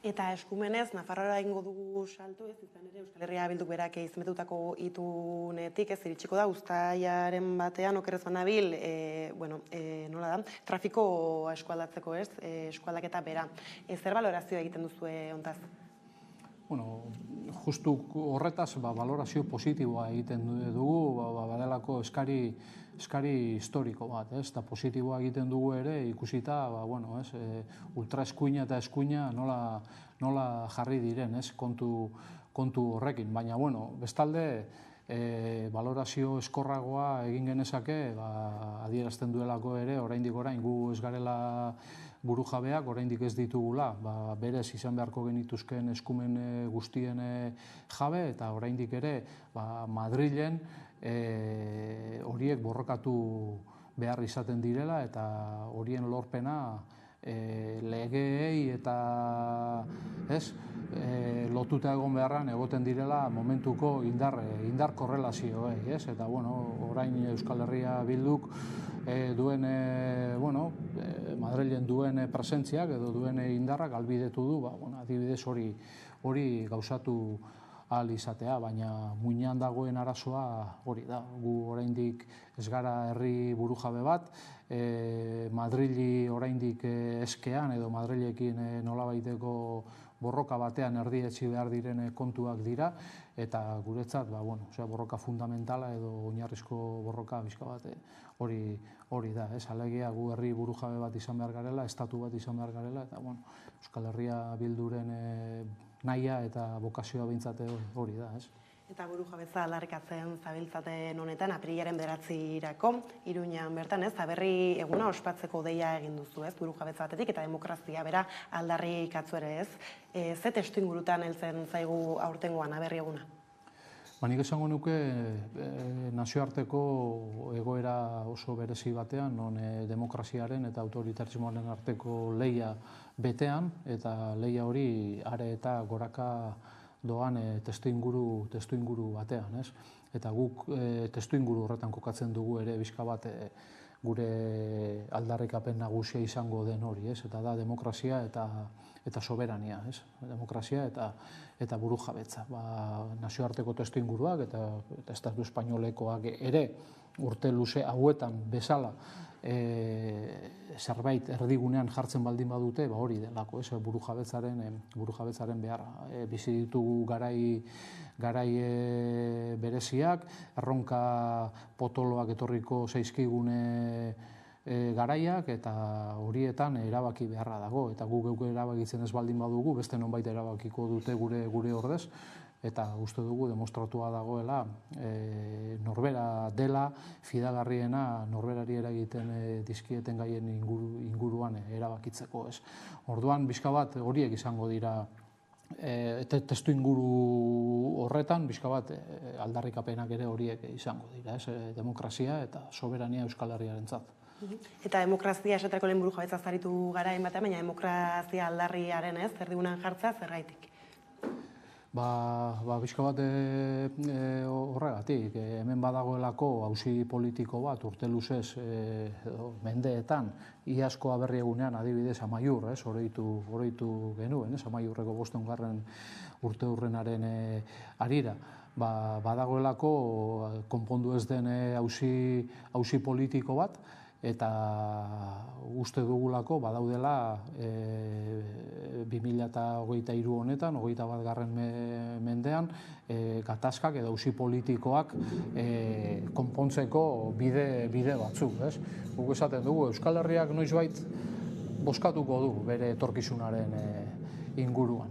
Eta eskumenez, Nafarroara ingo dugu salto, ez izan ere Euskal Herria Bilduk berak izmetutako itunetik, ez iritsiko da, uztailaren batean, okerrez banabil, nola da, trafiko eskualdatzeko, ez, eskualdaketa bera. Zer balorazioa egiten duzue hontaz? Justu horretaz balorazio positiboa egiten dugu, badelako eskari historiko bat, eta positiboa egiten dugu ere ikusita ultraeskuina eta eskuina nola jarri diren kontu horrekin. Baina, bestalde, balorazio eskorragoa egin genezake, adierazten duelako ere, oraindik orain gu ez garela burujabeak, oraindik ez ditugula, berez izan beharko genituzken eskumen guztien jabe, eta oraindik ere Madrilen horiek borrokatu behar izaten direla, eta horien lorpena legeei eta lotuta egon beharran egoten direla momentuko indar korrelazioei, eta orain Euskal Herria Bilduk duen, Madrilen duen presentziak edo duen indarrak albidetu du, adibidez hori gauzatu ahal izatea, baina muinean dagoen arazoa hori da. Gu oraindik ez gara herri burujabe bat, Madrili oraindik eskean edo Madrilekin nolabaiteko borroka batean erdietsi behar diren kontuak dira, eta guretzat borroka fundamentala edo oinarrizko borroka bizka bat hori da. Alegia gu herri burujabe bat izan behar garela, estatu bat izan behar garela, eta Euskal Herria Bilduren nahia eta bokazioa behintzate hori da. Eta burujabetza aldarrikatzen zabiltzaten honetan, apirilaren 9irako, Iruñan bertan, aberri eguna ospatzeko deia egin duzu, burujabetza batetik, eta demokrazia bera aldarrikatzu ere, ze testu ingurutan heltzen zaigu aurtengoan aberri eguna? Nik esango nuke nazioarteko egoera oso berezi batean, non demokraziaren eta autoritarismoaren arteko leia betean, eta leia hori are eta goraka doan testuinguru batean. Eta guk testuinguru horretan kokatzen dugu ere bizka bat gure aldarrikapen nagusia izango den hori, eta da demokrazia eta soberania, demokrazia eta burujabetza. Nazioarteko testuinguruak eta estatu espainolekoak ere urte luze hauetan bezala zerbait erdigunean jartzen baldin badute, hori delako, burujabetzaren beharra. Bizi ditugu garai bereziak, erronka potoloak etorriko zaizkigune garaiak, eta horietan erabaki beharra dago, eta guk erabakitzen ez baldin badugu, beste nonbait erabakiko dute gure ordez, eta uste dugu demostratua dagoela norbera dela fidagarriena norberari eragiten dizkieten gaien inguruan erabakitzeko. Orduan, bizka bat horiek izango dira testu inguru horretan, bizka bat aldarrikapenak ere horiek izango dira, demokrazia eta soberania Euskal Herriarentzat. Eta demokrazia esaterako lehen burujabetzaz aritu gara baina demokrazia aldarriaren erdigunean jartzea zergaitik? Bizka bat horregatik, hemen badagoelako auzi politiko bat urte luzez mendeetan, iazko aberri egunean adibidez Amaiur, oroitu genuen, Amaiurreko 5. urte hurrenaren harira. Badagoelako konpondu ez den auzi politiko bat, eta uste dugulako badaudela 2023 honetan, 21. mendean, gatazkak edo auzi politikoak konpontzeko bide batzuk. Guk esaten dugu, Euskal Herriak noizbait bozkatuko du bere etorkizunaren inguruan.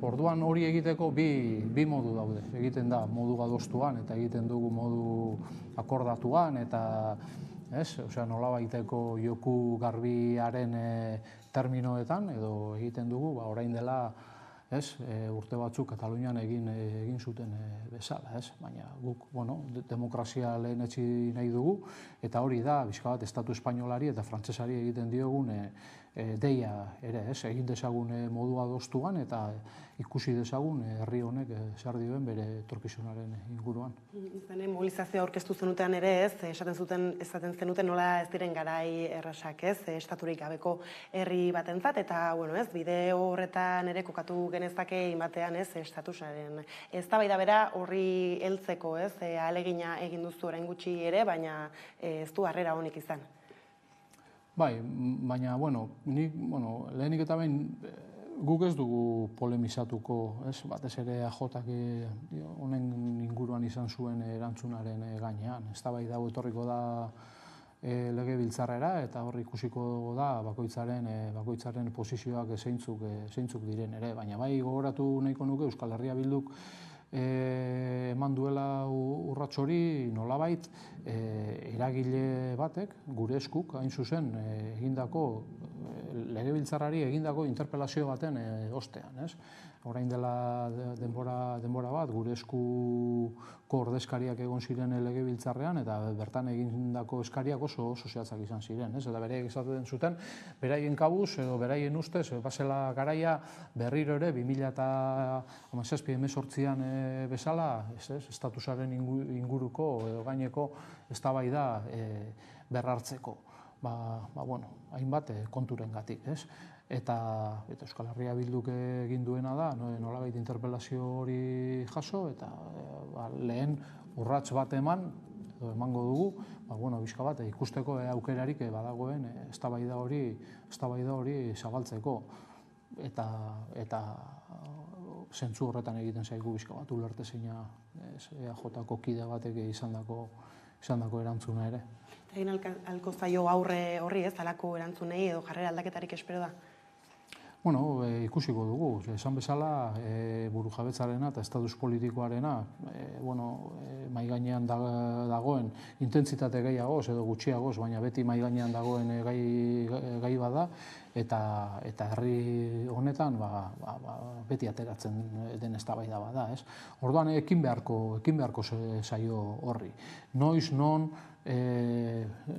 Orduan hori egiteko bi modu daude. Egiten da modu adostuan eta egiten dugu modu akordatuan eta nolabaiteko joku garbiaren terminoetan edo egiten dugu orain dela urte batzuk Katalunian egin zuten bezala. Baina guk demokrazia lehenetsi nahi dugu eta hori da bizka bat Estatu Espainolari eta Frantsesari egiten diogun deia ere, egin dezagun modu adostuan eta ikusi dezagun herri honek zer dioen bere etorkizunaren inguruan. Mobilizazioa aurkeztu zenuten ere esaten zenuten nola ez diren garai errasak, estaturik gabeko herri batentzat eta bide horretan ere kokatu genezake batean estatusaren eztabaida bera horri heltzeko, ahalegina egin duzu orain gutxi ere, baina ez du harrera onik izan. Bai, baina, lehenik eta behin guk ez dugu polemizatuko, batez ere AJak honen inguruan izan zuen erantzunaren gainean. Eztabaida hau etorriko da legebiltzarrera eta hor ikusiko da bakoitzaren posizioak zeintzuk diren ere. Baina bai gogoratu nahiko nuke Euskal Herria Bilduk eman duela urrats hori nolabait eragile batek, gure eskuk, hain zuzen, legebiltzarrari egindako interpelazio baten ostean. Orain dela denbora bat, gure eskuko ordezkariak egon ziren legebiltzarrean eta bertan egindako eskariak oso zehatzak izan ziren. Eta beraiek esaten zuten, beraien kabuz edo beraien ustez, basela garaia berriro ere 2017-2018an bezala, estatusaren inguruko edo gaineko eztabaida berrartzeko. Hainbat konturengatik. Eta Euskal Herria Bilduk egin duena da, nolabait interpelazio hori jaso, eta lehen urrats bat emango dugu, bizka bat ikusteko aukerarik badagoen eztabaida hori zabaltzeko. Eta zentzu horretan egiten zaigu bizka bat ulertezina EAJko kide batek izandako erantzuna ere. Egin alko zaio aurre horri alako erantzunei edo jarrera aldaketarik espero da? Ikusiko dugu. Esan bezala, burujabetzarena eta estatus politikoarena mahai gainean dagoen intentsitate gehiagoz edo gutxiagoz, baina beti mahai gainean dagoen gai bada eta herri honetan beti ateratzen den eztabaida bada. Orduan ekin beharko zaio horri. Noiz, non,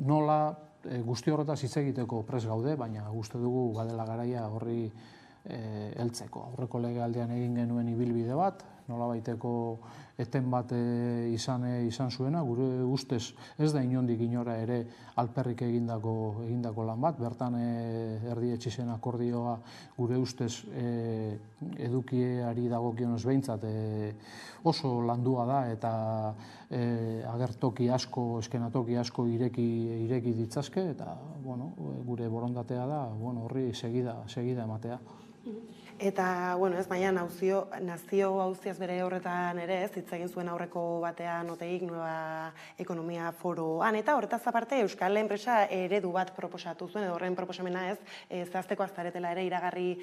nola, guzti horretaz hitz egiteko prest gaude, baina uste dugu badela garaia horri heltzeko. Aurreko legealdian egin genuen ibilbide bat, nolabaiteko eten bat izan zuena, gure ustez ez da inondik inora ere alperrik egindako lan bat, bertan erdietsi zen akordioa gure ustez edukiari dagokionez behintzat oso landua da eta agertoki asko, eskenatoki asko ireki ditzazke eta gure borondatea da horri segida ematea. Eta, baina nazio auziaz bere horretan ere hitz egin zuen aurreko batean Oteik Nueva Ekonomia Foroan, eta horretaz aparte Euskal Enpresa eredu bat proposatu zuen, edo horren proposamena zehazteko aztaretela ere iragarri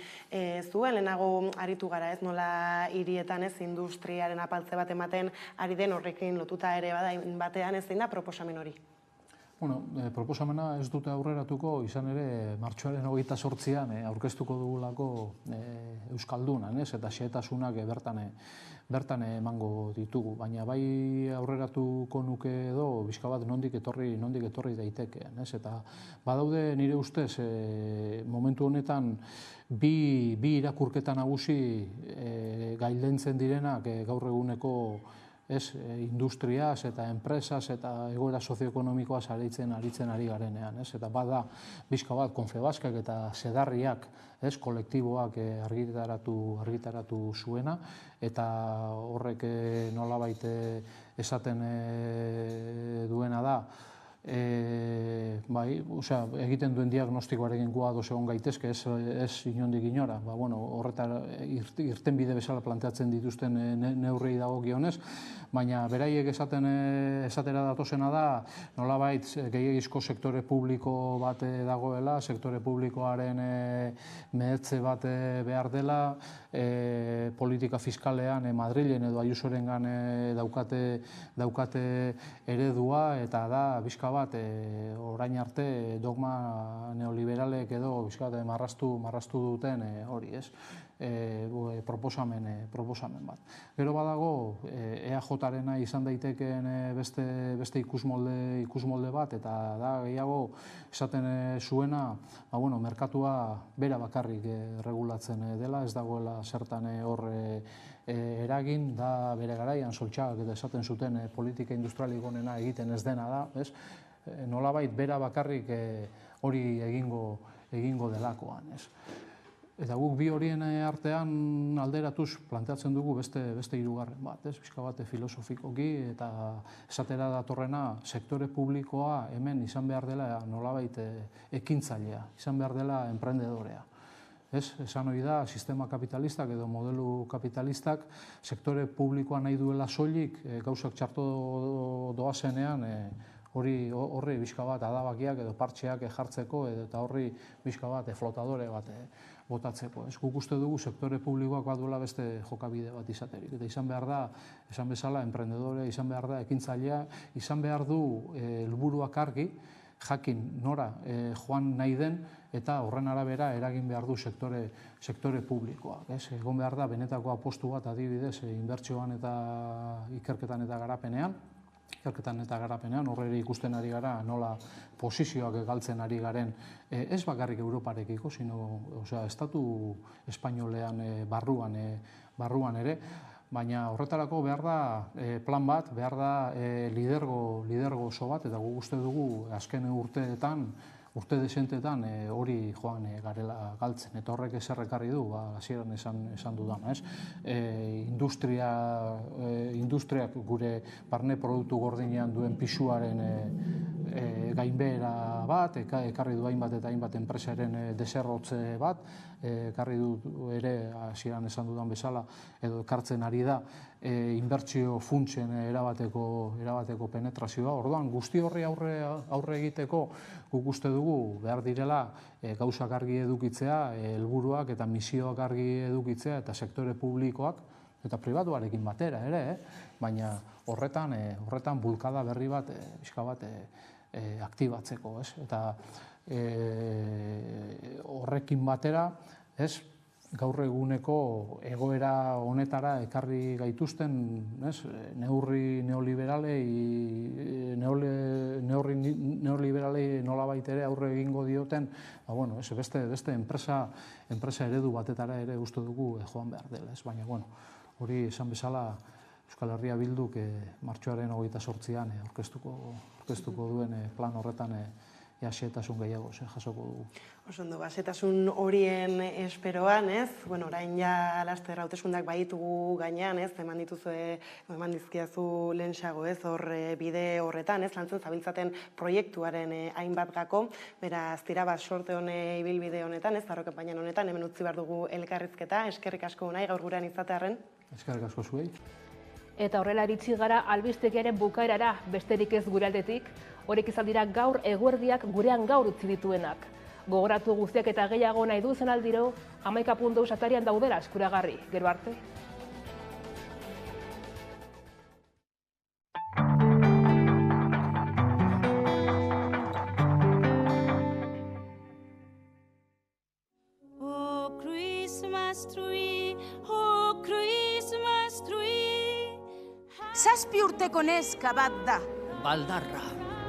zuen, lehenago aritu gara nola hirietan industriaren apaltze bat ematen ari den horrekin lotuta ere batean zein da proposamen hori? Proposamena ez dute aurreratuko, izan ere martxoaren 28an aurkeztuko dugulako Euskaldunan, eta xehetasunak bertan emango ditugu, baina bai aurreratuko nuke edo bizka bat nondik etorri daitekeen. Eta badaude nire ustez momentu honetan bi irakurketa nagusi gailentzen direnak gaur eguneko industriaz eta enpresaz eta egoera sozioekonomikoaz aritzen ari garenean. Eta bada bizka bat Confebaskek eta Sedarriak kolektiboak argitaratu zuena eta horrek nolabait esaten duena da egiten duen diagnostikoarekin gu ados egon gaitezke, ez inondik inora. Horretara irtenbide bezala planteatzen dituzten neurriei dagokionez, baina beraiek esatera datozena da, nolabait gehiegizko sektore publiko bat dagoela, sektore publikoaren mehetze bat behar dela, politika fiskalean Madrilen edo Ayusorengan daukate eredua, eta da bizka bat orain arte dogma neoliberalek edo bizka bat marraztu duten hori, ez? Proposamen bat. Gero badago EAJ-arena izan daitekeen beste ikusmolde bat, eta da gehiago esaten zuena, merkatua bera bakarrik regulatzen dela, ez dagoela zertan hor eragin, da bere garaian Soltxagak eta esaten zuten politika industrialik onena egiten ez dena da, nolabait bera bakarrik hori egingo delakoan. Eta guk bi horien artean alderatuz planteatzen dugu beste hirugarren bat, pixka bat filosofikoki, eta esatera datorrena sektore publikoa hemen izan behar dela nolabait ekintzailea, izan behar dela emprendedorea. Esan hori da, sistema kapitalistak edo modelu kapitalistak sektore publikoa nahi duela soilik, gauzak txarto doazenean, horri bizka bat adabakiak edo partxeak jartzeko, eta horri bizka bat flotadore bat botatzeko. Guk uste dugu sektore publikoak baduela beste jokabide bat izaterik. Eta izan behar da, esan bezala, emprendedore, izan behar da, ekintzailea, izan behar du helburuak argi, jakin nora joan nahi den, eta horren arabera eragin behar du sektore publikoak. Egon behar da, benetako apostu bat adibidez, inbertsioan eta ikerketan eta garapenean, horre ikusten ari gara nola posizioak galtzen ari garen, ez bakarrik Europarekiko, sino estatu espainolean barruan ere, baina horretarako behar da plan bat, behar da lidergo oso bat, eta guk uste dugu azken urte desentetan hori joan garela galtzen, eta horrek ezer ekarri du, hasieran esan dudana, ez? Industriak gure barne produktu gordinean duen pisuaren gainbehera bat, ekarri du hainbat eta hainbat enpresaren deserrotze bat, ekarri du ere, hasieran esan dudan bezala, edo ekartzen ari da, inbertsio funtsen erabateko penetrazioa. Orduan, guzti horri aurre egiteko guk uste dugu behar direla gauzak argi edukitzea, helburuak eta misioak argi edukitzea, eta sektore publikoak eta pribatuarekin batera ere, baina horretan bulkada berri bat, bizka bat, aktibatzeko, eta horrekin batera, gaur eguneko egoera honetara ekarri gaituzten neurri neoliberalei nolabait ere aurre egingo dioten, beste enpresa eredu batetara ere uste dugu joan behar dela, baina hori esan bezala Euskal Herria Bilduk martxoaren 28an aurkeztuko duen plan horretan xehetasun gehiago jasoko dugu. Osondo, xehetasun horien esperoan, orain ja laster hauteskundeak baditugu gainean, eman dizkiazu lehenxago, hor bide horretan, lantzen zabiltzaten proiektuaren hainbat gako, beraz, tira bat sorte hone ibilbide honetan, barro kanpainan honetan, hemen utzi behar dugu elkarrizketa, eskerrik asko nahi gaur gurean izatearren. Eskerrik asko zuei. Eta horrela iritsi gara albistegiaren bukaerara, besterik ez gure aldetik, horiek izan dira gaur eguerdiak gurean gaur utzi dituenak. Gogoratu guztiak eta gehiago nahi duzen aldiro, 11.eus atarian daudela eskuragarri. Gero arte. Oh, Christmas tree, oh, Christmas tree. 7 urteko neska bat da. Baldarra.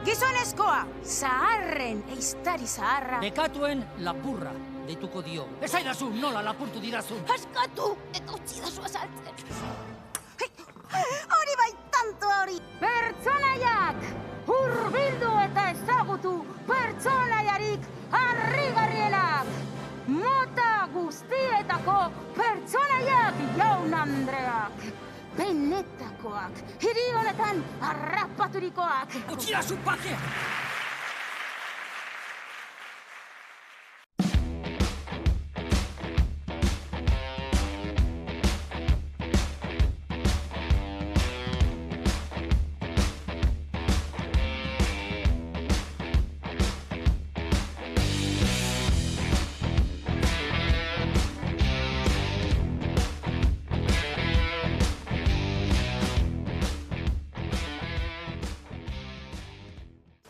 Gizonezkoa, zaharren, eiztari zaharra. Nekatuen lapurra deituko dio. Ez aidazu, nola lapurtu didazun. Askatu, eta utzi dazu azaltzen. Hori bai tanto hori. Pertsonaiak, hurbildu eta ezagutu pertsonaiarik harrigarrienak. Mota guztietako pertsonaiak, jaun Andreak. Benetako Hiritarikoak, hiri honetan harrapaturikoak. Utsia zu bakea!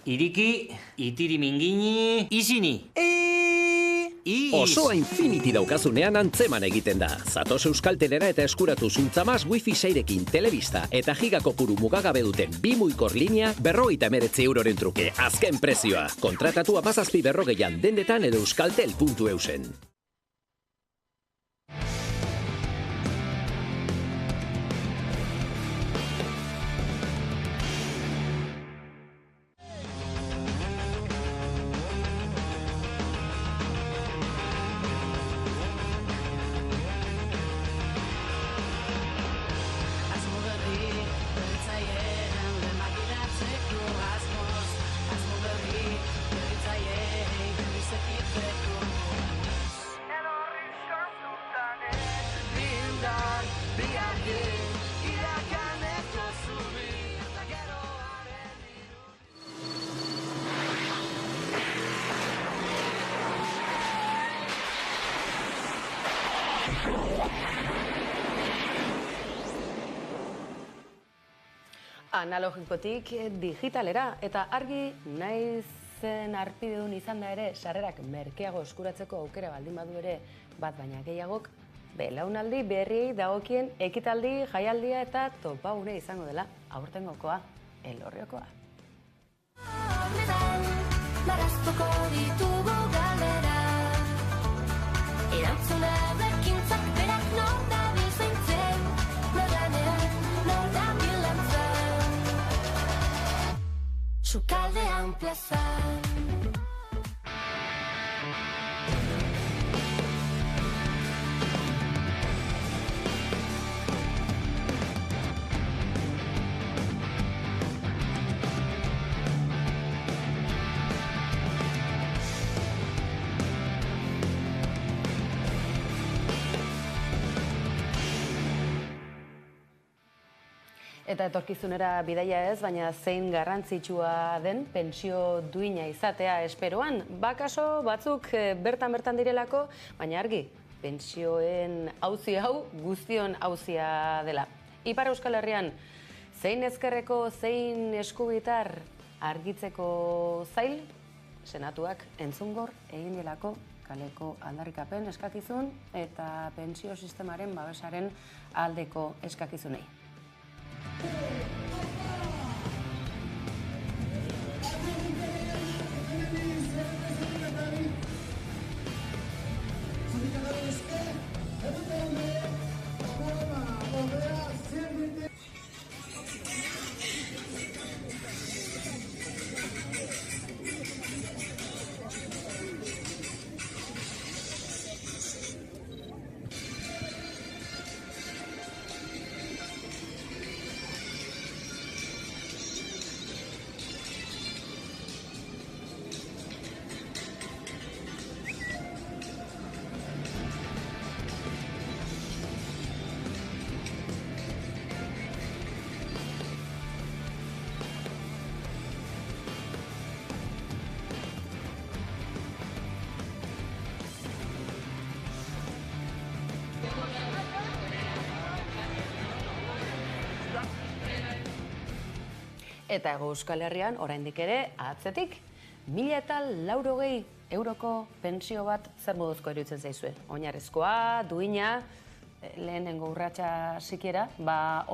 Iriki, itiri mingini, izini. Osoa Infinity daukazunean antzeman egiten da. Zatoz Euskaltelera eta eskuratu zuntzamas Wi-Fi 6rekin telebista eta gigakopuru mugagabe duten 2 muikor linea 59 euroren truke. Azken prezioa. Kontratatu 17 berrogeian dendetan edo euskaltel.eusen. Analogikotik digitalera eta argi naizen arpidedun izan da ere sarrerak merkeago eskuratzeko aukera baldin badu ere bat baina gehiagok belaunaldi berriei dagokien ekitaldi, jaialdia eta topagune izango dela aurtengokoa, Elorriokoa. Marraztuko ditugu galera Erantzuna berkintzak berak nor da bizaintzen Noranean, nor da bilantzan Sukaldean plazan Eta etorkizunera bidaia ez, baina zein garrantzitsua den pentsio duina izatea esperoan. Bakaso batzuk bertan direlako, baina argi, pentsioen auzi hau guztion auzia dela. Ipar Euskal Herrian, zein ezkerreko, zein eskubitar argitzeko zail, senatuak entzungor egin delako kaleko aldarrikapen eskakizun eta pentsio sistemaren babesaren aldeko eskakizunei. Eta Hego Euskal Herrian, oraindik ere, atzetik, 1.080 euroko pentsio bat zer moduzko iruditzen zaizue. Oinarrizkoa, duina, lehenengo urratsa sikiera,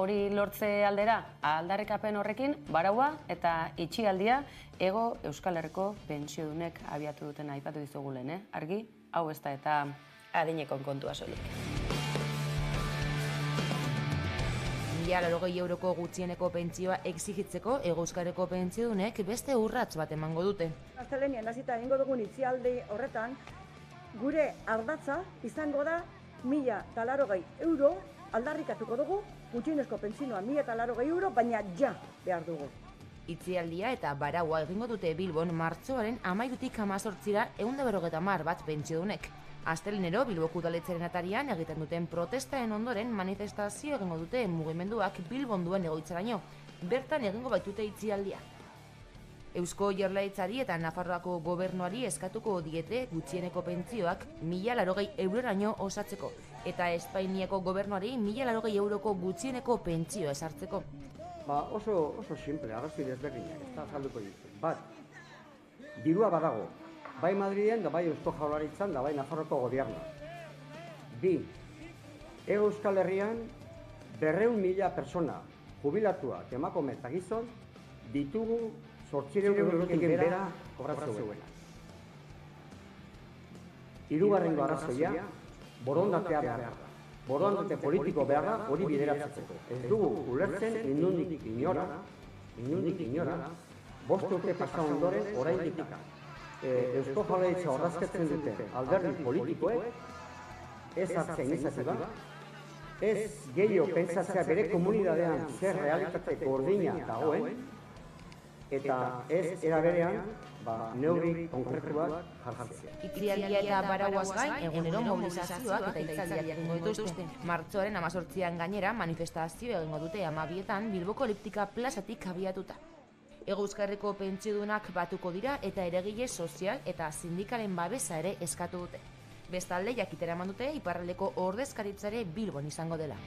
hori lortze aldera, aldarrikapen horrekin, baraua eta itxialdia Hego Euskal Herriko pentsiodunek abiatu duten aipatu dizugu lehen, argi, hau ez da eta adinekon kontua soilik. 1.080 euroko gutxieneko pentsioa exigitzeko Hego Euskal Herriko pentsiodunek beste urrats bat emango dute. Astelehenean hasita egingo dugun itxialdi horretan, gure ardatza izango da 1.080 euro aldarrikatuko dugu, gutxienezko pentsioa 1.080 euro, baina ja behar dugu. Itzialdia eta baraua egingo dute Bilbon martxoaren 13tik 18ra 150 bat pentsiodunek. Astelenero Bilboko udaletxearen atarian egiten duten protestaen ondoren manifestazio egingo dute mugimenduak Bilbon duen egoitzaraino. Bertan egingo baitute itzialdia. Eusko Jaurlaritzari eta Nafarroako gobernuari eskatuko diete gutxieneko pentsioak 1.080 euroraino osatzeko eta Espainiako gobernuari 1.080 euroko gutxieneko pentsioa esartzeko. Oso simple, arrazoi desberdinak, ez da azalduko ditu. Bat, dirua badago, bai Madriden, da bai Eusko Jaurlaritzan, da bai Nafarroko gobierna. Bi, Euskal Herrian 200.000 persona jubilatuak emakume eta gizon ditugu 800 eurotik bera kobratzeuena. Hirugarrengo arrazoia, borondatea behar da. Borondate politiko behar da hori bideratzeko. Ez dugu ulertzen inondik inora, 5 urte pasa ondoren oraindik Eusko Jaurlaritza ordezkatzen dute alderdi politikoek ez hartzea iniziatiba, ez gehiago pentsatzea bere komunidadean zer realitate gordina dagoen, eta ez era berean neurri konkretuak jartzea. Itzialdia eta barauaz gain, egunero mobilizazioak eta hitzaldiak egingo dituzte. Martxoaren 18an gainera manifestazio egingo dute 12etan Bilboko Eliptika plazatik abiatuta. Hego Euskal Herriko pentsiodunak batuko dira eta eragile sozial eta sindikalen babesa ere eskatu dute. Bestalde jakitera eman dute iparraldeko ordezkaritzare Bilbon izango dela.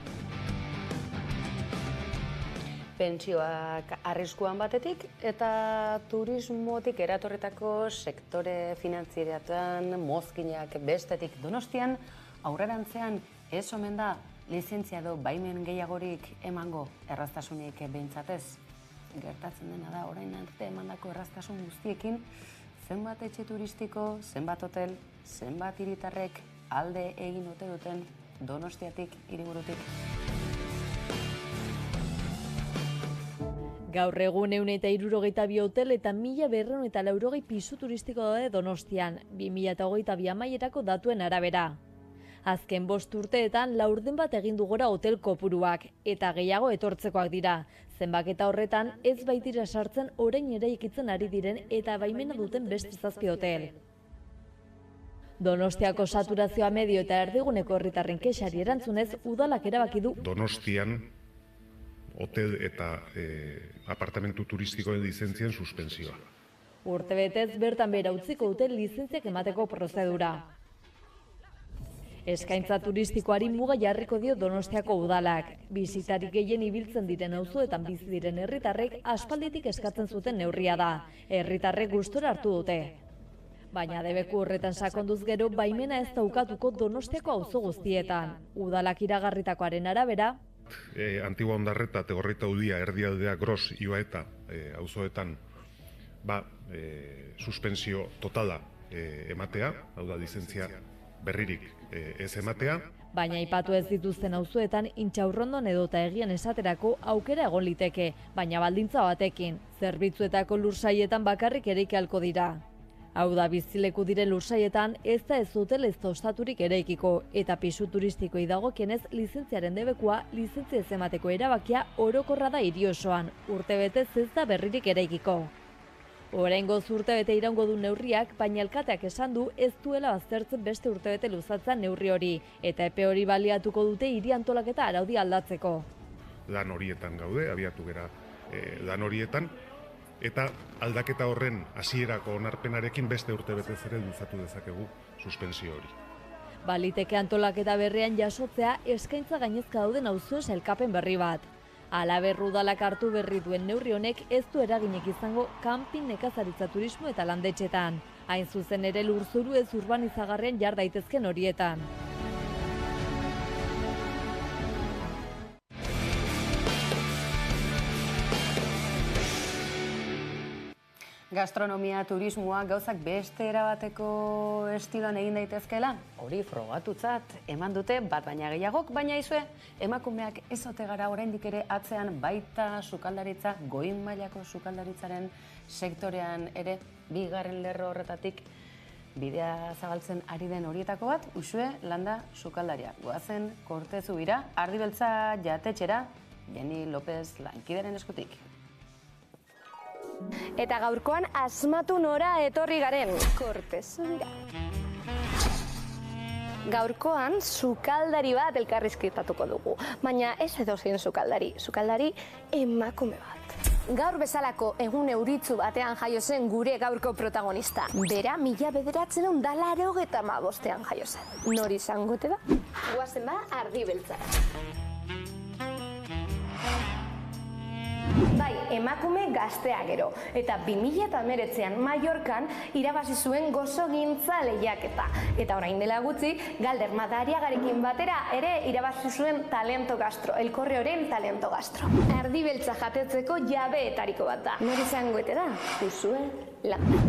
Pentsioak arriskuan batetik eta turismotik eratorretako sektore finantzieretan mozkinak bestetik Donostian aurrerantzean ez omen da lizentzia edo baimen gehiagorik emango erraztasunik behintzatez. Gertatzen dena da orain arte emandako erraztasun guztiekin zenbat etxe turistiko, zenbat hotel, zenbat hiritarrek alde egin ote duten Donostiatik hiriburutik. Gaur egun 162 hotel eta 1.280 pisu turistiko daude Donostian, 2022 amaierako datuen arabera. Azken 5 urteetan laurden bat egin du gora hotel kopuruak eta gehiago etortzekoak dira. Zenbaketa horretan ez baitira sartzen orain eraikitzen ari diren eta baimena duten beste 7 hotel. Donostiako saturazioa medio eta erdiguneko herritarren kexari erantzunez udalak erabaki du Donostian hotel eta apartamentu turistikoen lizentzien suspentsioa. Urtebetez bertan behera utziko dute lizentziak emateko prozedura. Eskaintza turistikoari muga jarriko dio Donostiako udalak. Bisitarik gehien ibiltzen diren auzoetan bizi diren herritarrek aspalditik eskatzen zuten neurria da. Herritarrek gustora hartu dute. Baina debeku horretan sakonduz gero baimena ez daukatuko Donostiako auzo guztietan. Udalak iragarritakoaren arabera, Antigua Ondarreta, Tegorreta Udia, Erdialdea, Gros, Ibaeta auzoetan suspensio totala ematea, hau da lizentzia berririk ez ematea. Baina aipatu ez dituzten auzoetan Intxaurrondon edota Egian esaterako aukera egon liteke, baina baldintza batekin, zerbitzuetako lursaietan bakarrik eraiki ahalko dira. Hau da, bizileku diren lursaietan ez da ez hotel ez da ostaturik eraikiko eta pisu turistikoei dagokienez lizentziaren debekua lizentzia ez emateko erabakia orokorra da hiri osoan, urtebetez ez da berririk eraikiko. Oraingoz urtebete iraungo du neurriak, baina alkateak esan du ez duela baztertzen beste urtebete luzatzen neurri hori eta epe hori baliatuko dute hiri antolaketa araudi aldatzeko. Lan horietan gaude, abiatu gera lan horietan, eta aldaketa horren hasierako onarpenarekin beste urtebetez ere luzatu dezakegu suspensio hori. Baliteke antolaketa berrian jasotzea eskaintza gainezka dauden auzoen sailkapen berri bat. Halaber udalak hartu berri duen neurri honek ez du eraginek izango kanpin nekazaritza turismo eta landetxetan. Hain zuzen ere lurzoru ez urbanizagarrian jar daitezken horietan. Gastronomia, turismoa, gauzak beste erabateko estiloan egin daitezkela, hori frogatutzat eman dute bat baina gehiagok, baina izue, emakumeak ez ote gara oraindik ere atzean baita sukaldaritza, goin mailako sukaldaritzaren sektorean ere, bigarren lerro horretatik Bidea zabaltzen ari den horietako bat, Uxue Landa sukaldaria. Goazen Kortezubira, Ardibeltza jatetxera, Jenny López lankideren eskutik. Eta gaurkoan asmatu nora etorri garen, Kortezubira. Gaurkoan sukaldari bat elkarrizketatuko dugu, baina ez edozein sukaldari emakume bat. Gaur bezalako egun euritzu batean jaio zen gure gaurko protagonista. Bera, 1985ean jaio zen. Nori izangote da? Goazen ba, Ardibeltzara. Bai, emakume gaztea gero, eta 2019an Mallorcan irabazi zuen gozogintza lehiaketa. Eta orain dela gutxi, Galder Madariagarekin batera ere irabazi zuen Talento Gastro, El Correoren Talento Gastro. Ardibeltza jatetzeko jabeetariko bat da. Nori izangoete da? Uxue Landa.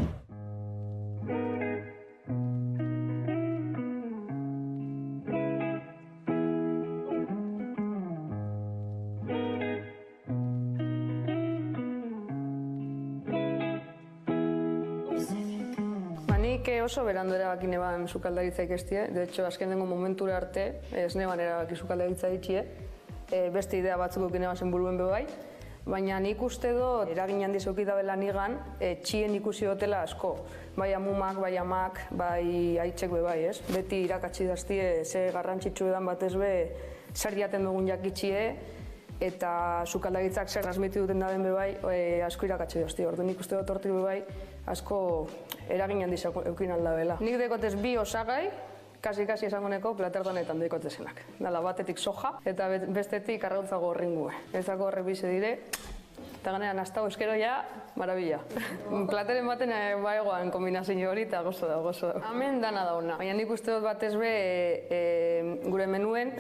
Oso berandu erabaki neban sukaldaritza ikestie, de hecho, azken dengo momentura arte, ez neban erabaki sukaldaritza ditxie, beste idea batzuk ekin eban zen buruen bebai, baina nik uste do, eragin handiz eukita bela nigan, txien ikusi hotela asko, bai amumak, bai amak, bai aitzek bebai, ez? Beti irakatsi daztie, ze garrantzitsu edan batez be, zer jaten dugun jakitxie, eta sukaldaritzak zer transmiti duten daben bebai, asko irakatsi daztie. Ordu nik uste dut hortik bebai, asko eragin handiz eukin aldabela. Nik dekotez bi osagai, kasi esangoneko platerdonetan dekotezenak. Dala batetik soja eta bestetik arrautza gorringue. Ezako horre bize dire, eta ganean hastau eskero ja, marabila. Plateren baten baegoan kombinazio hori eta gozo da. Hemen dana dauna. Baina nik uste dut batez be gure menuen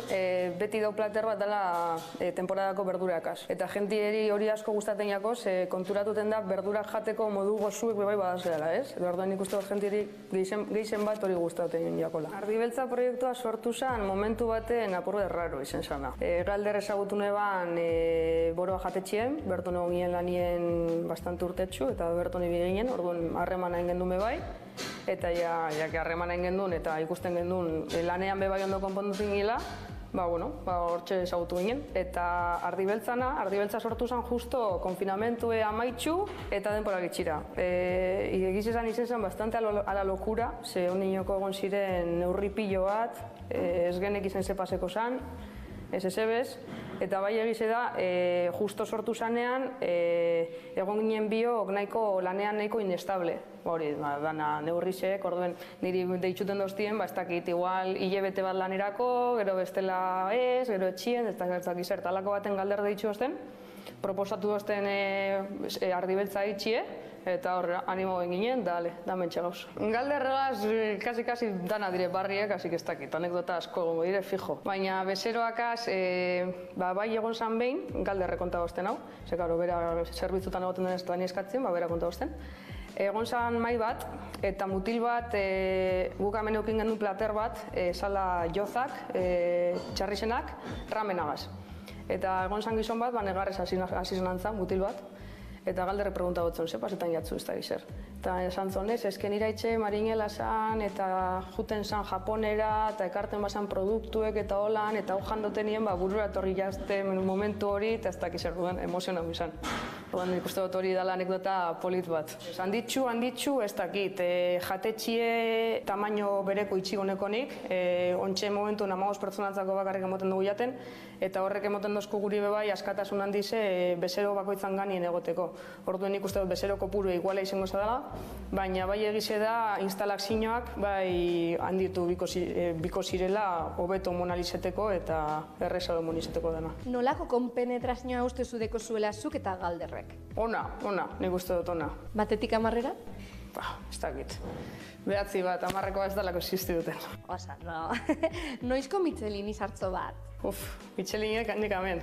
beti dau plater bat dela temporadako berdurakaz. Eta jentieri hori asko gustaten jakoz, konturatuten da berdurak jateko modu gozuek bebai badazela, ez? Orduan nik uste dut jentieri gehien bat hori gustaten jakola. Ardibeltza proiektua sortu zen momentu baten apurru erraro izan zana. Galder ezagutu neban boroa jatetxien, bertone ginen lanien bastante urtetxu eta bertone biginen, orduan harremana egin gendun bebai. Eta jake harremana egin gendun eta ikusten gendun lanean bebai ondo konpondu zingila, hortxe ezagutu ginen. Eta Ardibeltza sortu zen justo konfinamentue amaitxu eta denpora gitxira. Egiz esan izen zen bastante ala lokura, ze ondinoko egon ziren neurri pilo bat, ez genek izen zepaseko zen, ez ezebez, eta bai egize da, justo sortu zanean, egon ginen biok lanean nahiko inestable. Hori, dana neurrizek, orduen niri deitxuten doztien, ez dakit, igual hilebete bat lanerako, gero bestela ez, gero etxien, ez dakit zertalako baten galder deitxu dozten, proposatu dozten Ardibeltza itxie, eta horre, animo ginen, da mentxe gauz. Galderregaz, kasi dana dire barriek, kasi ez dakit, anekdota asko gongo dire, fijo. Baina bezeroakaz, bai egon zan behin, galderre konta dozten hau, ze karo, bera zerbitzutan egoten denez da eskatzen, bera konta dozten. Egon zan mai bat, eta mutil bat, guk hemen eukin gendun plater bat, sala jozak, txarrizenak, ramenagaz. Eta egon zan gizon bat, negarrez hasi zen mutil bat, eta galderre pregunta gotzen, ze pasetan jatzu ez da gizer. Eta esan zonez, ezken iraitxe marinela zan, eta juten zan Japonera, eta ekarten bazan produktuek eta holan, eta hojan dotenien burura etorri jazte momentu hori, eta ez da gizer duen, emozionau izan. Nik uste dut hori dela anekdota polit bat. Handitxu, ez dakit, jatetxie tamaino bereko itxigonekonik, ontxe momentu 15 pertsonatzako bakarrik emoten dugu jaten, eta horrek emoten dozku guri bebai askatasun handize bezero bakoitzan ganien egoteko. Orduen nik uste dut bezero kopuru iguala izango dela, baina bai egize da instalakzioak bai handitu biko zirela hobeto monalizeteko eta errezado monizeteko dena. Nolako konpenetrazioa uste zudeko zuela zuk eta galderrek? Ona, nik uste dut ona. Batetik 10-era? Ez dakit. 9 bat, 10-rekoa ez dalako existi duten. Osa, no. Noizko Michelin izartzo bat? Michelinek handik amen.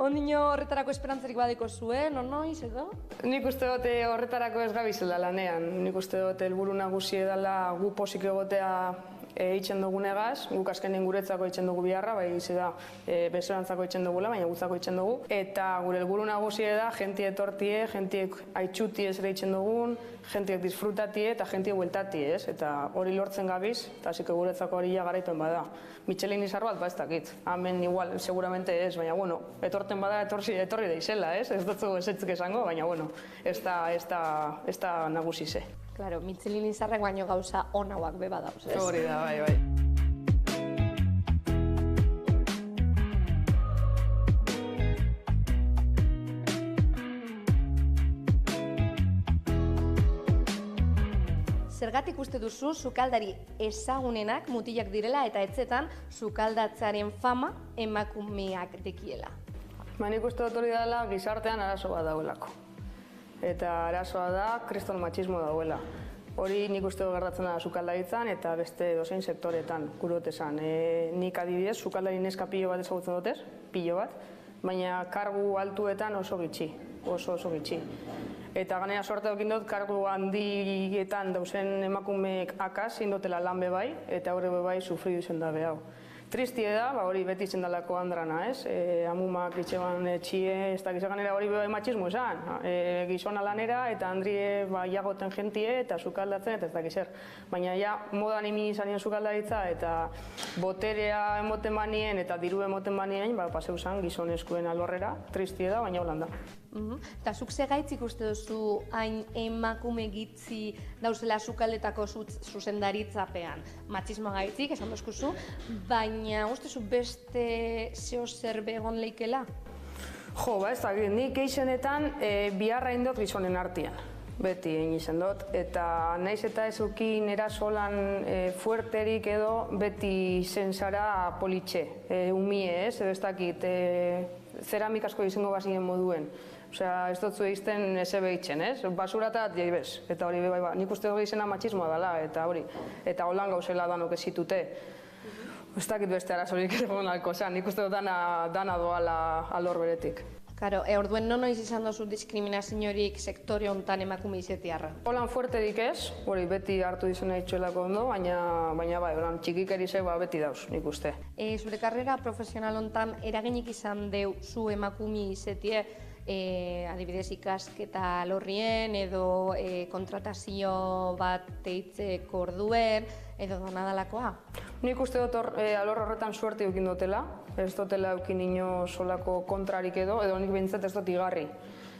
Ondino horretarako esperantzerik badeko zuen, noiz edo? Nik uste dut horretarako ez gabizela lanean. Nik uste dut helburu nagusi edala gu posik egotea eitzen dugunegaz, guk azkenen guretzako eitzen dugu biharra, bai da besorantzako eitzen dugula, baina gutzako eitzen dugu. Eta gure helburu nagusia da, jentie etortie, jentiek aitzuti ez ere eitzen dugun, jentiek disfrutatie eta jentiek bueltatie, ez? Eta hori lortzen gabiz, eta hasiko guretzako hori garaipen bada. Michelin izar bat, ez dakit. Hemen igual, seguramente ez, baina bueno, etorten bada etorri deixela, ez? Ez dutzu esetzik esango, baina bueno, ez da nagusi ze. Claro, Michelin izarrak baino gauza onauak beba dauz, ez? Hori da, bai. Zergatik uste duzu sukaldari ezagunenak mutilak direla eta etxetan sukaldatzaren fama emakumeak dekiela? Nik uste dut hori dela gizartean arazo bat dauelako. Eta arazoa da kriston matxismo dauela. Hori nik uste dut gertatzen da sukaldaritzan eta beste dozein sektoretan, kurot esan. Nik adibidez, sukaldari neska pilo bat ezagutzen dutez, pilo bat, baina kargu altuetan oso gitxi, oso gitxi. Eta ganera suerte dukin dut, kargu handietan dauzen emakumeek akaz indotela lan bebai, eta horre bebai sufridu zen da behau. Tristie da, hori beti zen dalako andrana, ez? Amumak itxeban txie, ez dakiz ganera hori bebai matxismo esan. Gizona lanera eta handrie jagoten jentie eta sukaldatzen eta ez dakiz er. Baina ja modan imi izanien sukaldaritza eta boterea emoten banien eta diru emoten banien, paseu zan gizoneskuen alorrera, tristie da, baina holan da. Eta zuk segaitzik uste duzu hain emakume gitzi dauzela sukaldetako zuzendaritzapean. Matxismoa gaitzik, esan dozkuzu, baina uste zu beste zeo zer begon leikela? Jo, ez da, nik eixenetan biharra indot gizonen artian. Beti egin izan dut, eta naiz eta ez ukin erasolan fuerterik edo beti izen zara politxe, umie ez, edo ez dakit, zeramik asko izango bazien moduen. Osea, ez dut zueizten eze behitzen, ez? Basuratat jaibez, eta hori bai, nik uste dugu izena matxismoa dela, eta hori, eta holan gauzela danok ezitute. Ez dakit beste arazorik egon alko, nik uste dut dana doala alor beretik. Karo, orduen noiz izan dozu diskriminaziorik sektore honetan emakume izetiarra? Holan fuerterik ez, hori beti hartu izena itxuelako ondo, baina bai, holan txikikerizek beti dauz, nik uste. Zure karrera profesional honetan eraginik izan deu zu emakume izetie, adibidez ikasketa alorrien edo kontratazio bat teitzeko orduen edo donadalakoa? Nik uste dut alor horretan suerte eukin dutela, ez dutela eukin ino solako kontrarik edo nik behintzat ez dut igarri.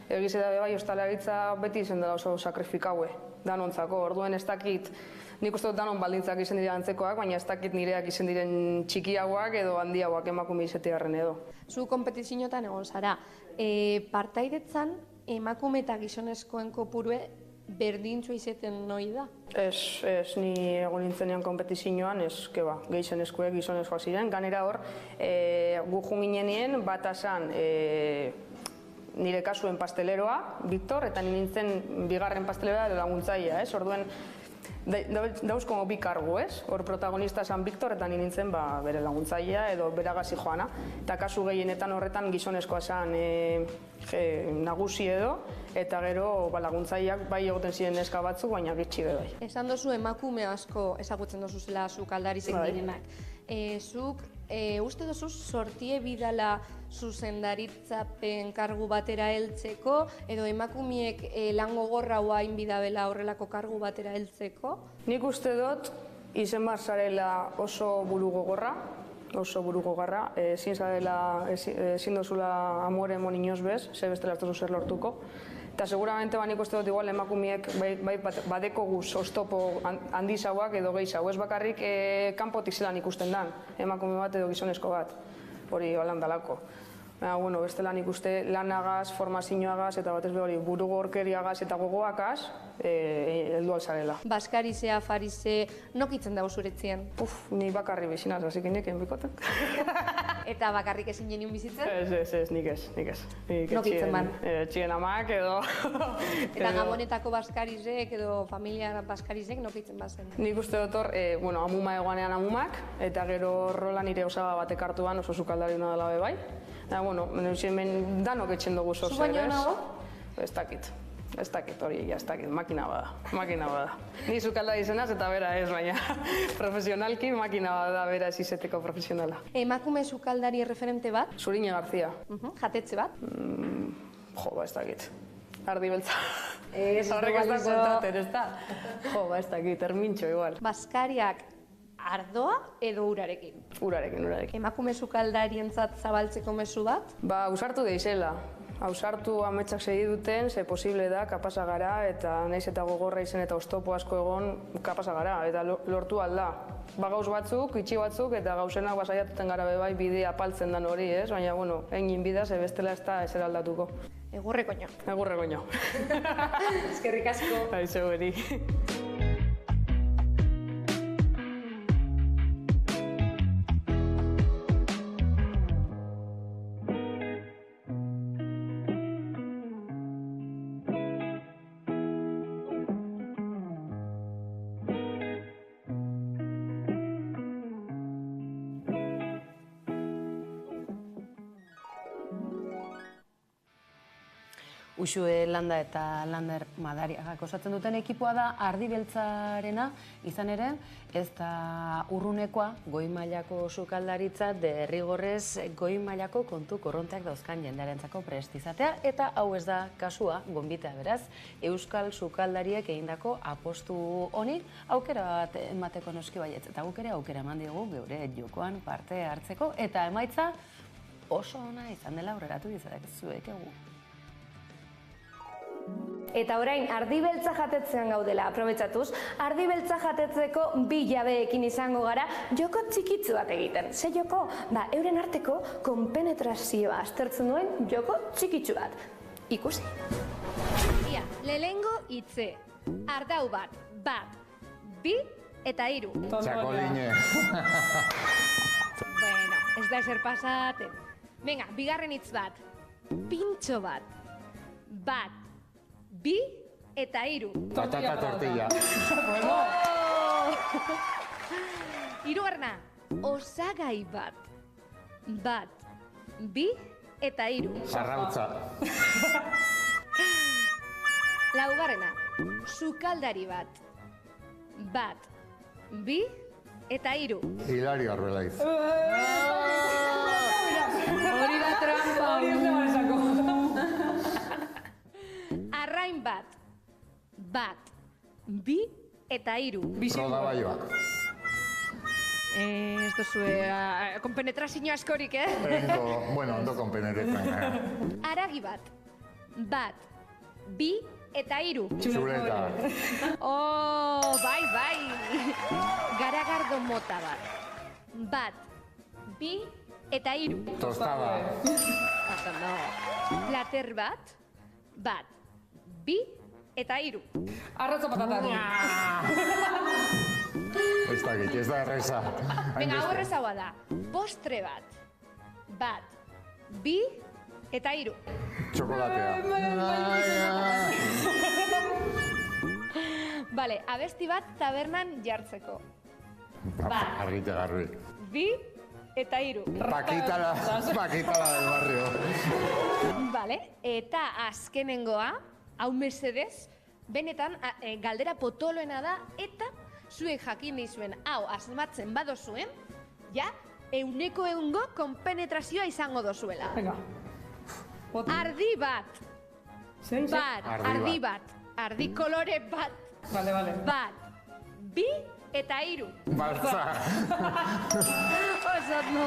Egize da bai, ostalaritza beti izen dela oso sakrifikaue, danontzako, orduen ez dakit, nik uste dut danon baldintzak izen dira antzekoak, baina ez dakit nireak izen diren txikiagoak edo handiagoak emakume izetegarren edo. Zu kompetizioetan egon zara, partaidetzan emakume eta gizonezkoen kopurue berdintzu izeten noi da? Ez, ni egon nintzenean kompetizioan, ez, keba, gehizonezkoek gizonezkoak ziren. Ganera hor, gu junginenien bat asan nire kasuen pasteleroa, Victor, eta nintzen bigarren pasteleroa laguntzaia, ez? Orduen, dauz como bi kargu, ez? Hor protagonista esan Victor eta nintzen bere laguntzailea edo beragazi joana. Eta kasu gehienetan horretan gizonezkoa esan nagusi edo, eta gero laguntzaileak bai egoten ziren neska batzuk, baina gitxi bai. Esan dozu emakume asko ezagutzen dozu zela sukaldarizik direnak. Zuk uste dozu sortie bidala zuzendaritzapen kargu batera heltzeko edo emakumeek lan gogorra hain bidabela horrelako kargu batera heltzeko? Nik uste dut izen bat zarela oso buru gogorra, ezin dozula amore moninoz bez, ze bestela ez dozu zer lortuko. Eta seguramente nik uste dut igual emakumeek badeko guz oztopo handizauak edo gehiago. Ez bakarrik kanpotik zelan ikusten dan, emakume bat edo gizonezko bat, hori holan dalako. Bestela nik uste lanagaz, formazioagaz eta batez hori buru gorkeriagaz eta gogoakaz heldu alzarela. Baskarizea, farize, nokitzen dago zuretzien? Ni bakarri bizinaz, hasik ineken bikoten. Eta bakarrik ezin genuen bizitzen? Ez, nik ez. Nokitzen ban? Txien amak edo... Eta gabonetako baskarizek edo familia baskarizek nokitzen bazen? Nik uste dut hor, amuma egoanean amumak, eta gero rola nire osaba batek hartuan oso sukaldari hona dela bebai. Hemen danok etxen dugu zozer, ez? Zu baino nago? Ez dakit. Ez dakit hori, ez dakit, makina bada. Ni sukaldari zenaz eta bera ez, baina profesionalki makina bada bera ez izeteko profesionala. Emakume sukaldari referente bat? Zurine Garzia. Jatetxe bat? Ez dakit. Ardi beltza. Ez Horrek ez da kontaten, ez da? Ez dakit, ermintxo igual. Baskariak ardoa edo urarekin? Urarekin. Emakume sukaldarientzat zabaltzeko mezu bat? Ausartu deixela. Ausartu ametsak segi duten, ze posible da, kapasa gara, eta naiz eta gogorra izen eta oztopo asko egon, kapasa gara, eta lortu alda. Gauz batzuk, itxi batzuk, eta gauzenak basaiatuten gara bebai bidea apaltzen dan hori, ez? Baina, egin bidea, ze bestela ez da ezer aldatuko. Egurrekoño. Eskerrik asko. Aizu beri. Uxue Landa eta Lander Madariagak osatzen duten ekipoa da Ardi Beltzarena, izan ere, ez da urrunekoa goi mailako sukaldaritza derrigorrez goi mailako kontu korronteak dauzkan jendearentzako prest izatea, eta hau ez da kasua, gonbitea beraz, euskal sukaldariek egindako apostu honi aukera bat emateko noski baietz, eta guk ere aukera eman diogu geure jokoan parte hartzeko, eta emaitza oso ona izan dela aurreratu dizuek egu. Eta orain, ardi beltza jatetzean gaudela, aprobetsatuz, ardi beltza jatetzeko 2 jabeekin izango gara joko txikitzu bat egiten. Ze joko? Euren arteko konpenetrazioa aztertzen duen joko txikitzu bat. Ikusi? Ia, lehengo hitze, ardau bat, 2 eta 3. Txakoline. Bueno, ez da ezer pasaten. Venga, bigarren hitz bat, pintxo bat, 2 eta 3. Patata tortilla. Hirugarrena, osagai bat, 2 eta 3. Sarrautza. Laugarrena, sukaldari bat, 2 eta 3. Hilario Arbelaiz. Hori da trampa. Arrain bat, 2 eta 3. Roda baioa. Ez duzue, konpenetrazio askorik, Ondo konpenetrazioa. Aragi bat, 2 eta 3. Txuleta. Bai. Garagardo mota bat, 2 eta 3. Tostada. Plater bat, 2 eta 3. Arratza patata. Ez da erreza. Venga, hau errezagoa da. Postre bat, 2 eta 3. Txokolatea. Bale, abesti bat tabernan jartzeko. Argite garbi. 2 eta 3. Pakitala del barrio. Bale, eta azkenengoa, hau mesedez, benetan galdera potoloena da, eta zuek jakin dizuen hau asmatzen badozuen, ja, 100% konpenetrazioa izango dozuela. Ardi bat. Ardi bat. Ardi kolore bat. Bat. 2 eta 3. Baltza. Osat no.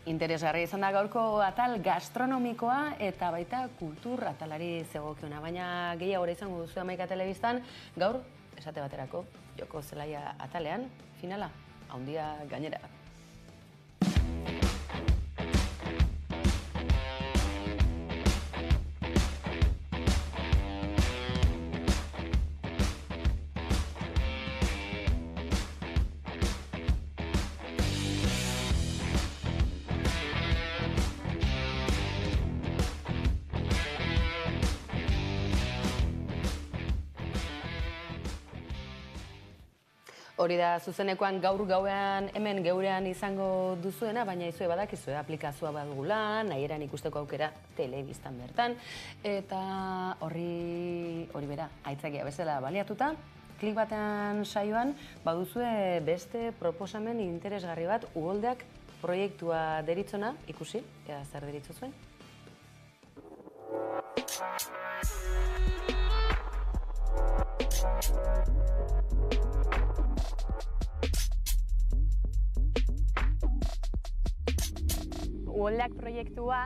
Interesgarria izan da gaurko atal gastronomikoa eta baita kultur atalari zegokiona, baina gehiago izango duzu Hamaika Telebistan, gaur, esate baterako, joko zelaia atalean, finala, handia gainera. Hori da zuzenekoan gaur gauean hemen geurean izango duzuena, baina izue badakizue aplikazioa badugula, nahieran ikusteko aukera telebistan bertan, eta hori bera, aitzakia bezala baliatuta, klik batean saioan baduzue beste proposamen interesgarri bat Uholdeak proiektua deritzona, ikusi, ea zer deritzo zuen. Uholdeak proiektua,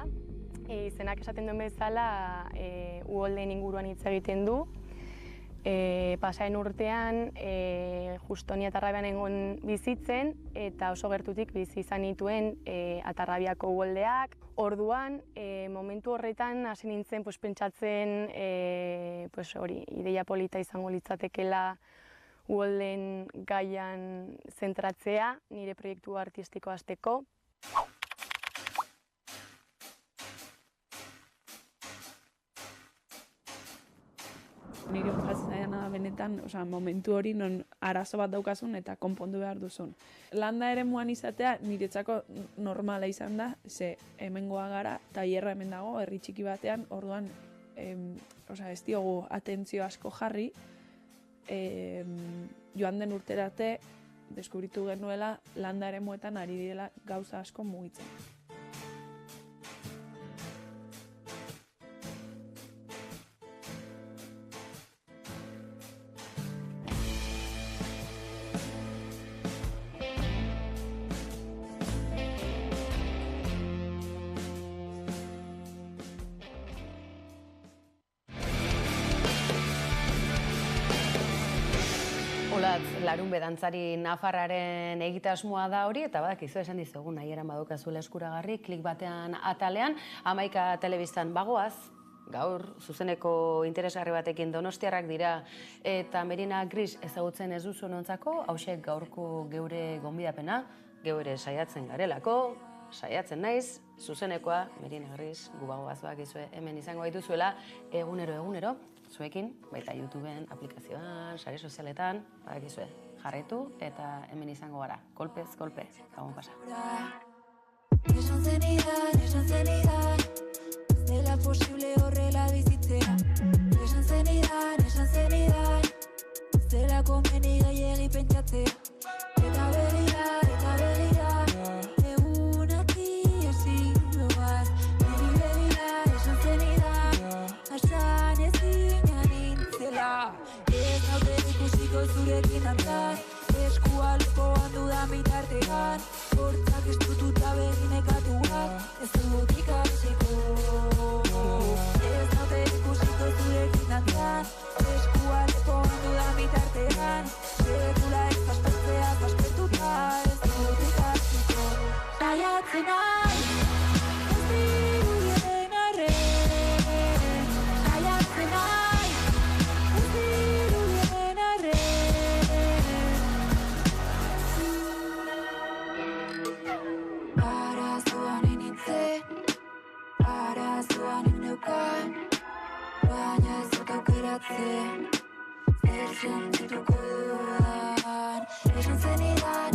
izenak esaten duen bezala, uholdeen inguruan hitz egiten du. Pasaen urtean, justonia Atarrabian egon bizitzen, eta oso gertutik bizi izan nituen Atarrabiako uholdeak. Orduan, momentu horretan hasi nintzen pentsatzen ideia polita izango litzatekela uholdeen gaian zentratzea, nire proiektu artistiko hasteko. Nire onpatzena benetan, momentu hori non arazo bat daukazun eta konpondu behar duzun. Landa ere muan izatea niretzako normala izan da, ze hemengoa gara, tailerra hemen dago, herri txiki batean, orduan ez diogu atentzio asko jarri, joan den urterate deskubritu genuela landa ere muetan ari direla gauza asko mugitzen. Larunbe dantzari nafarraren egitasmoa da hori, eta badakizu esan dizugu nahieran badukazuela eskuragarri, klik batean atalean, 11 telebistan bagoaz, gaur zuzeneko interesgarri batekin donostiarrak dira, eta Merina Gris ezagutzen ez duzu nontzako, hauxe gaurko geure gonbidapena, geure saiatzen garelako, saiatzen naiz, zuzenekoa, Merina Gris, gu bagoaz badakizue hemen izango gaituzuela, egunero, zuekin, baita YouTubeen, aplikazioan, sare sozialetan, badakizue, jarraitu eta hemen izango gara, kolpez, kolpe, gabon pasa. Esan zenidan, zela posible horrela bizitzea. Esan zenidan, zela komeni gehiegi pentsatzea. Eta begira, egunati ezin doaz. Begira, esan zenidan, asan ezina nintzela. Ez naute ikusiko zurekin antzan, eskua lupoan dudan bitartean, hortzak estututa beginekatuak, ez dut ikasiko. Ez naute ikusiko zurekin antzan, eskua lupoan dudan bitartean, sekula ez paspertzea paspertuta, ez dut ikasiko. Saiatzen nahi, ez dirudien arren, saiatzen nahi, ez dirudien arren. Arazoan nintzen, arazoan neukan, baina ez dut aukeratzen, zer sentituko dudan. Esan zenidan,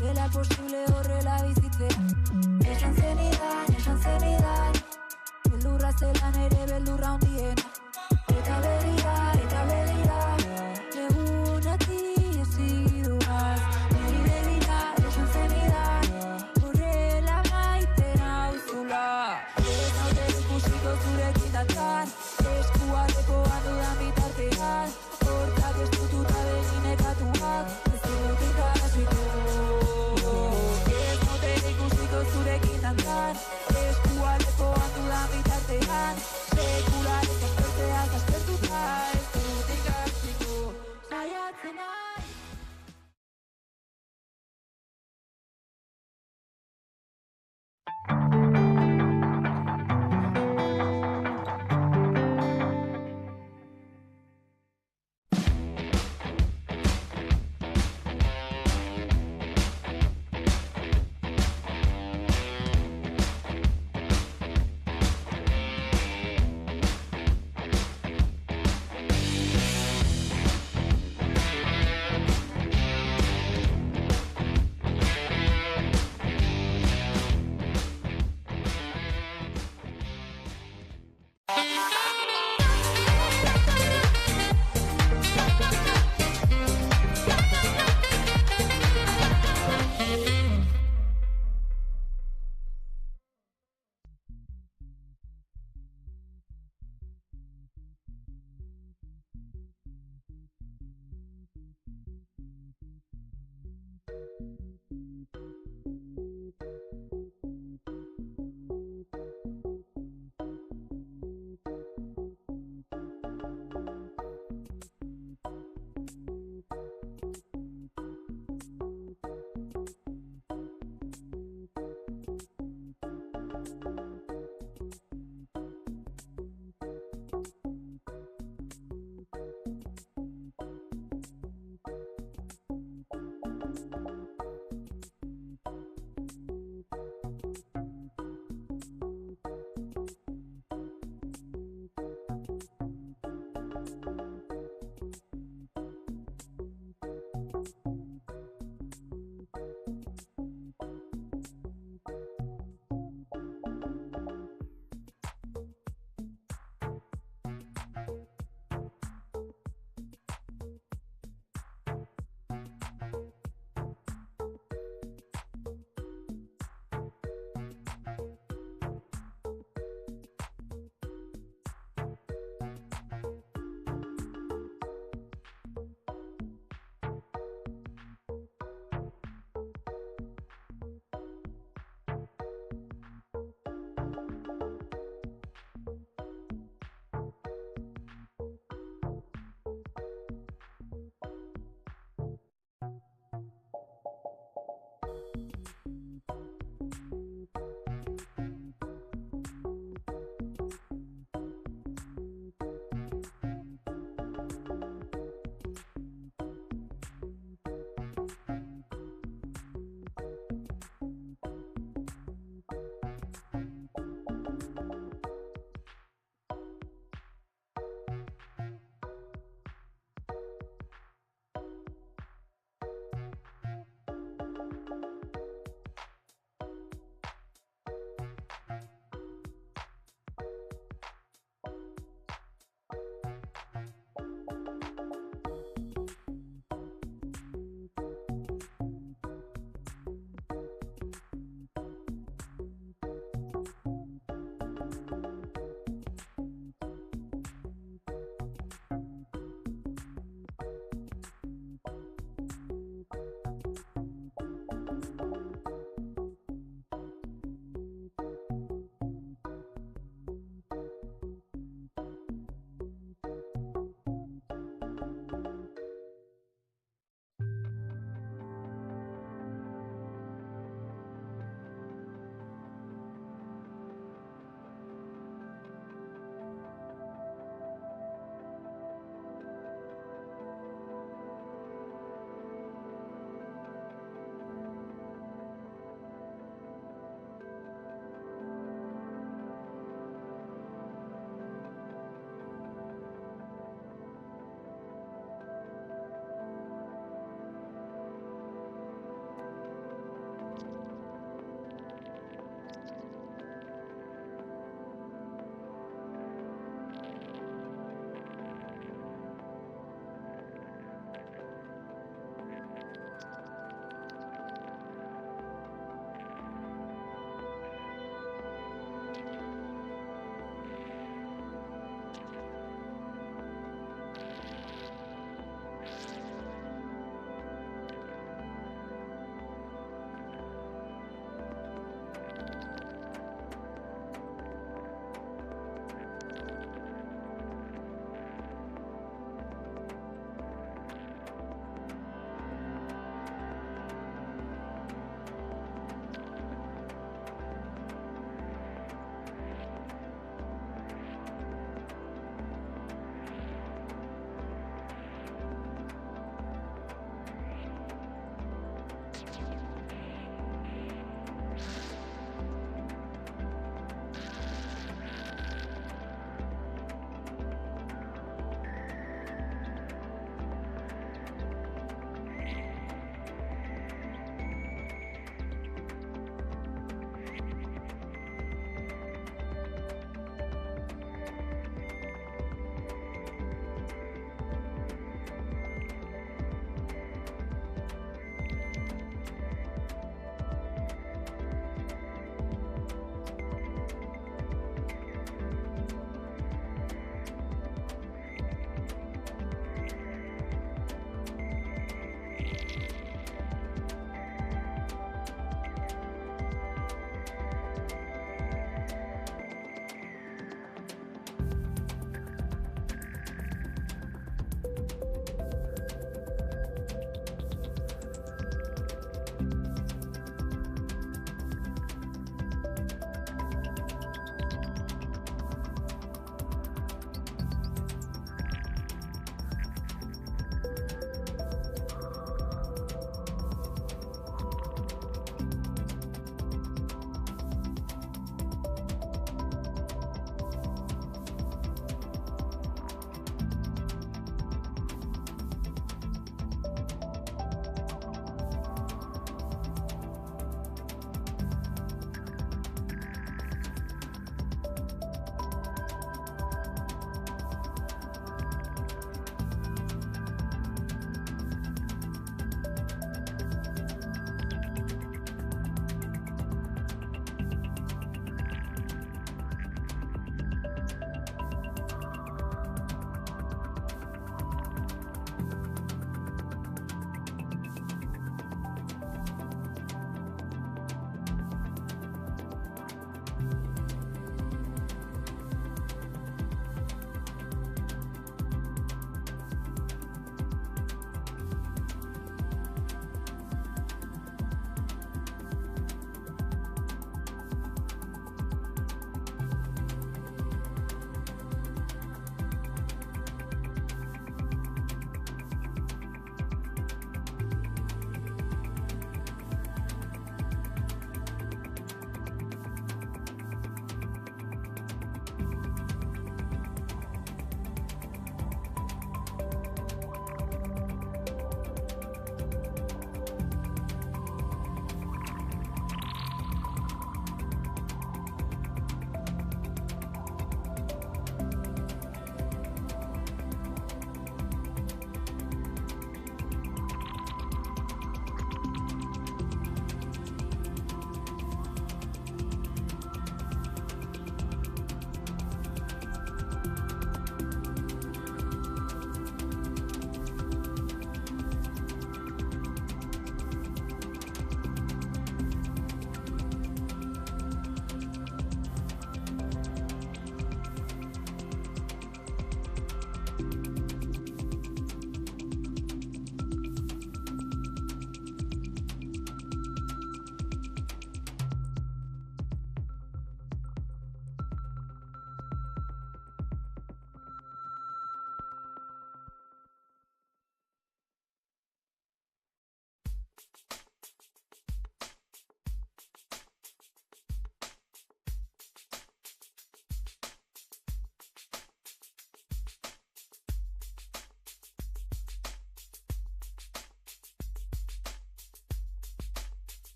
dela posible horrela bizitzea. Esan zenidan, beldurra zelan ere beldurra hundiena. Eta begira, egunati eziduaz. Niri begira, esan zenidan, horrela maite nauzula. Ez naute ikusiko zurekin dantzan, eskua lepoan dudan bitartean, hortzak estututa beginekatuak, ez dut ikasiko. Ez naute ikusiko zurekin dantzan, eskua lepoan dudan bitartean, sekula ez paspertzea Agur!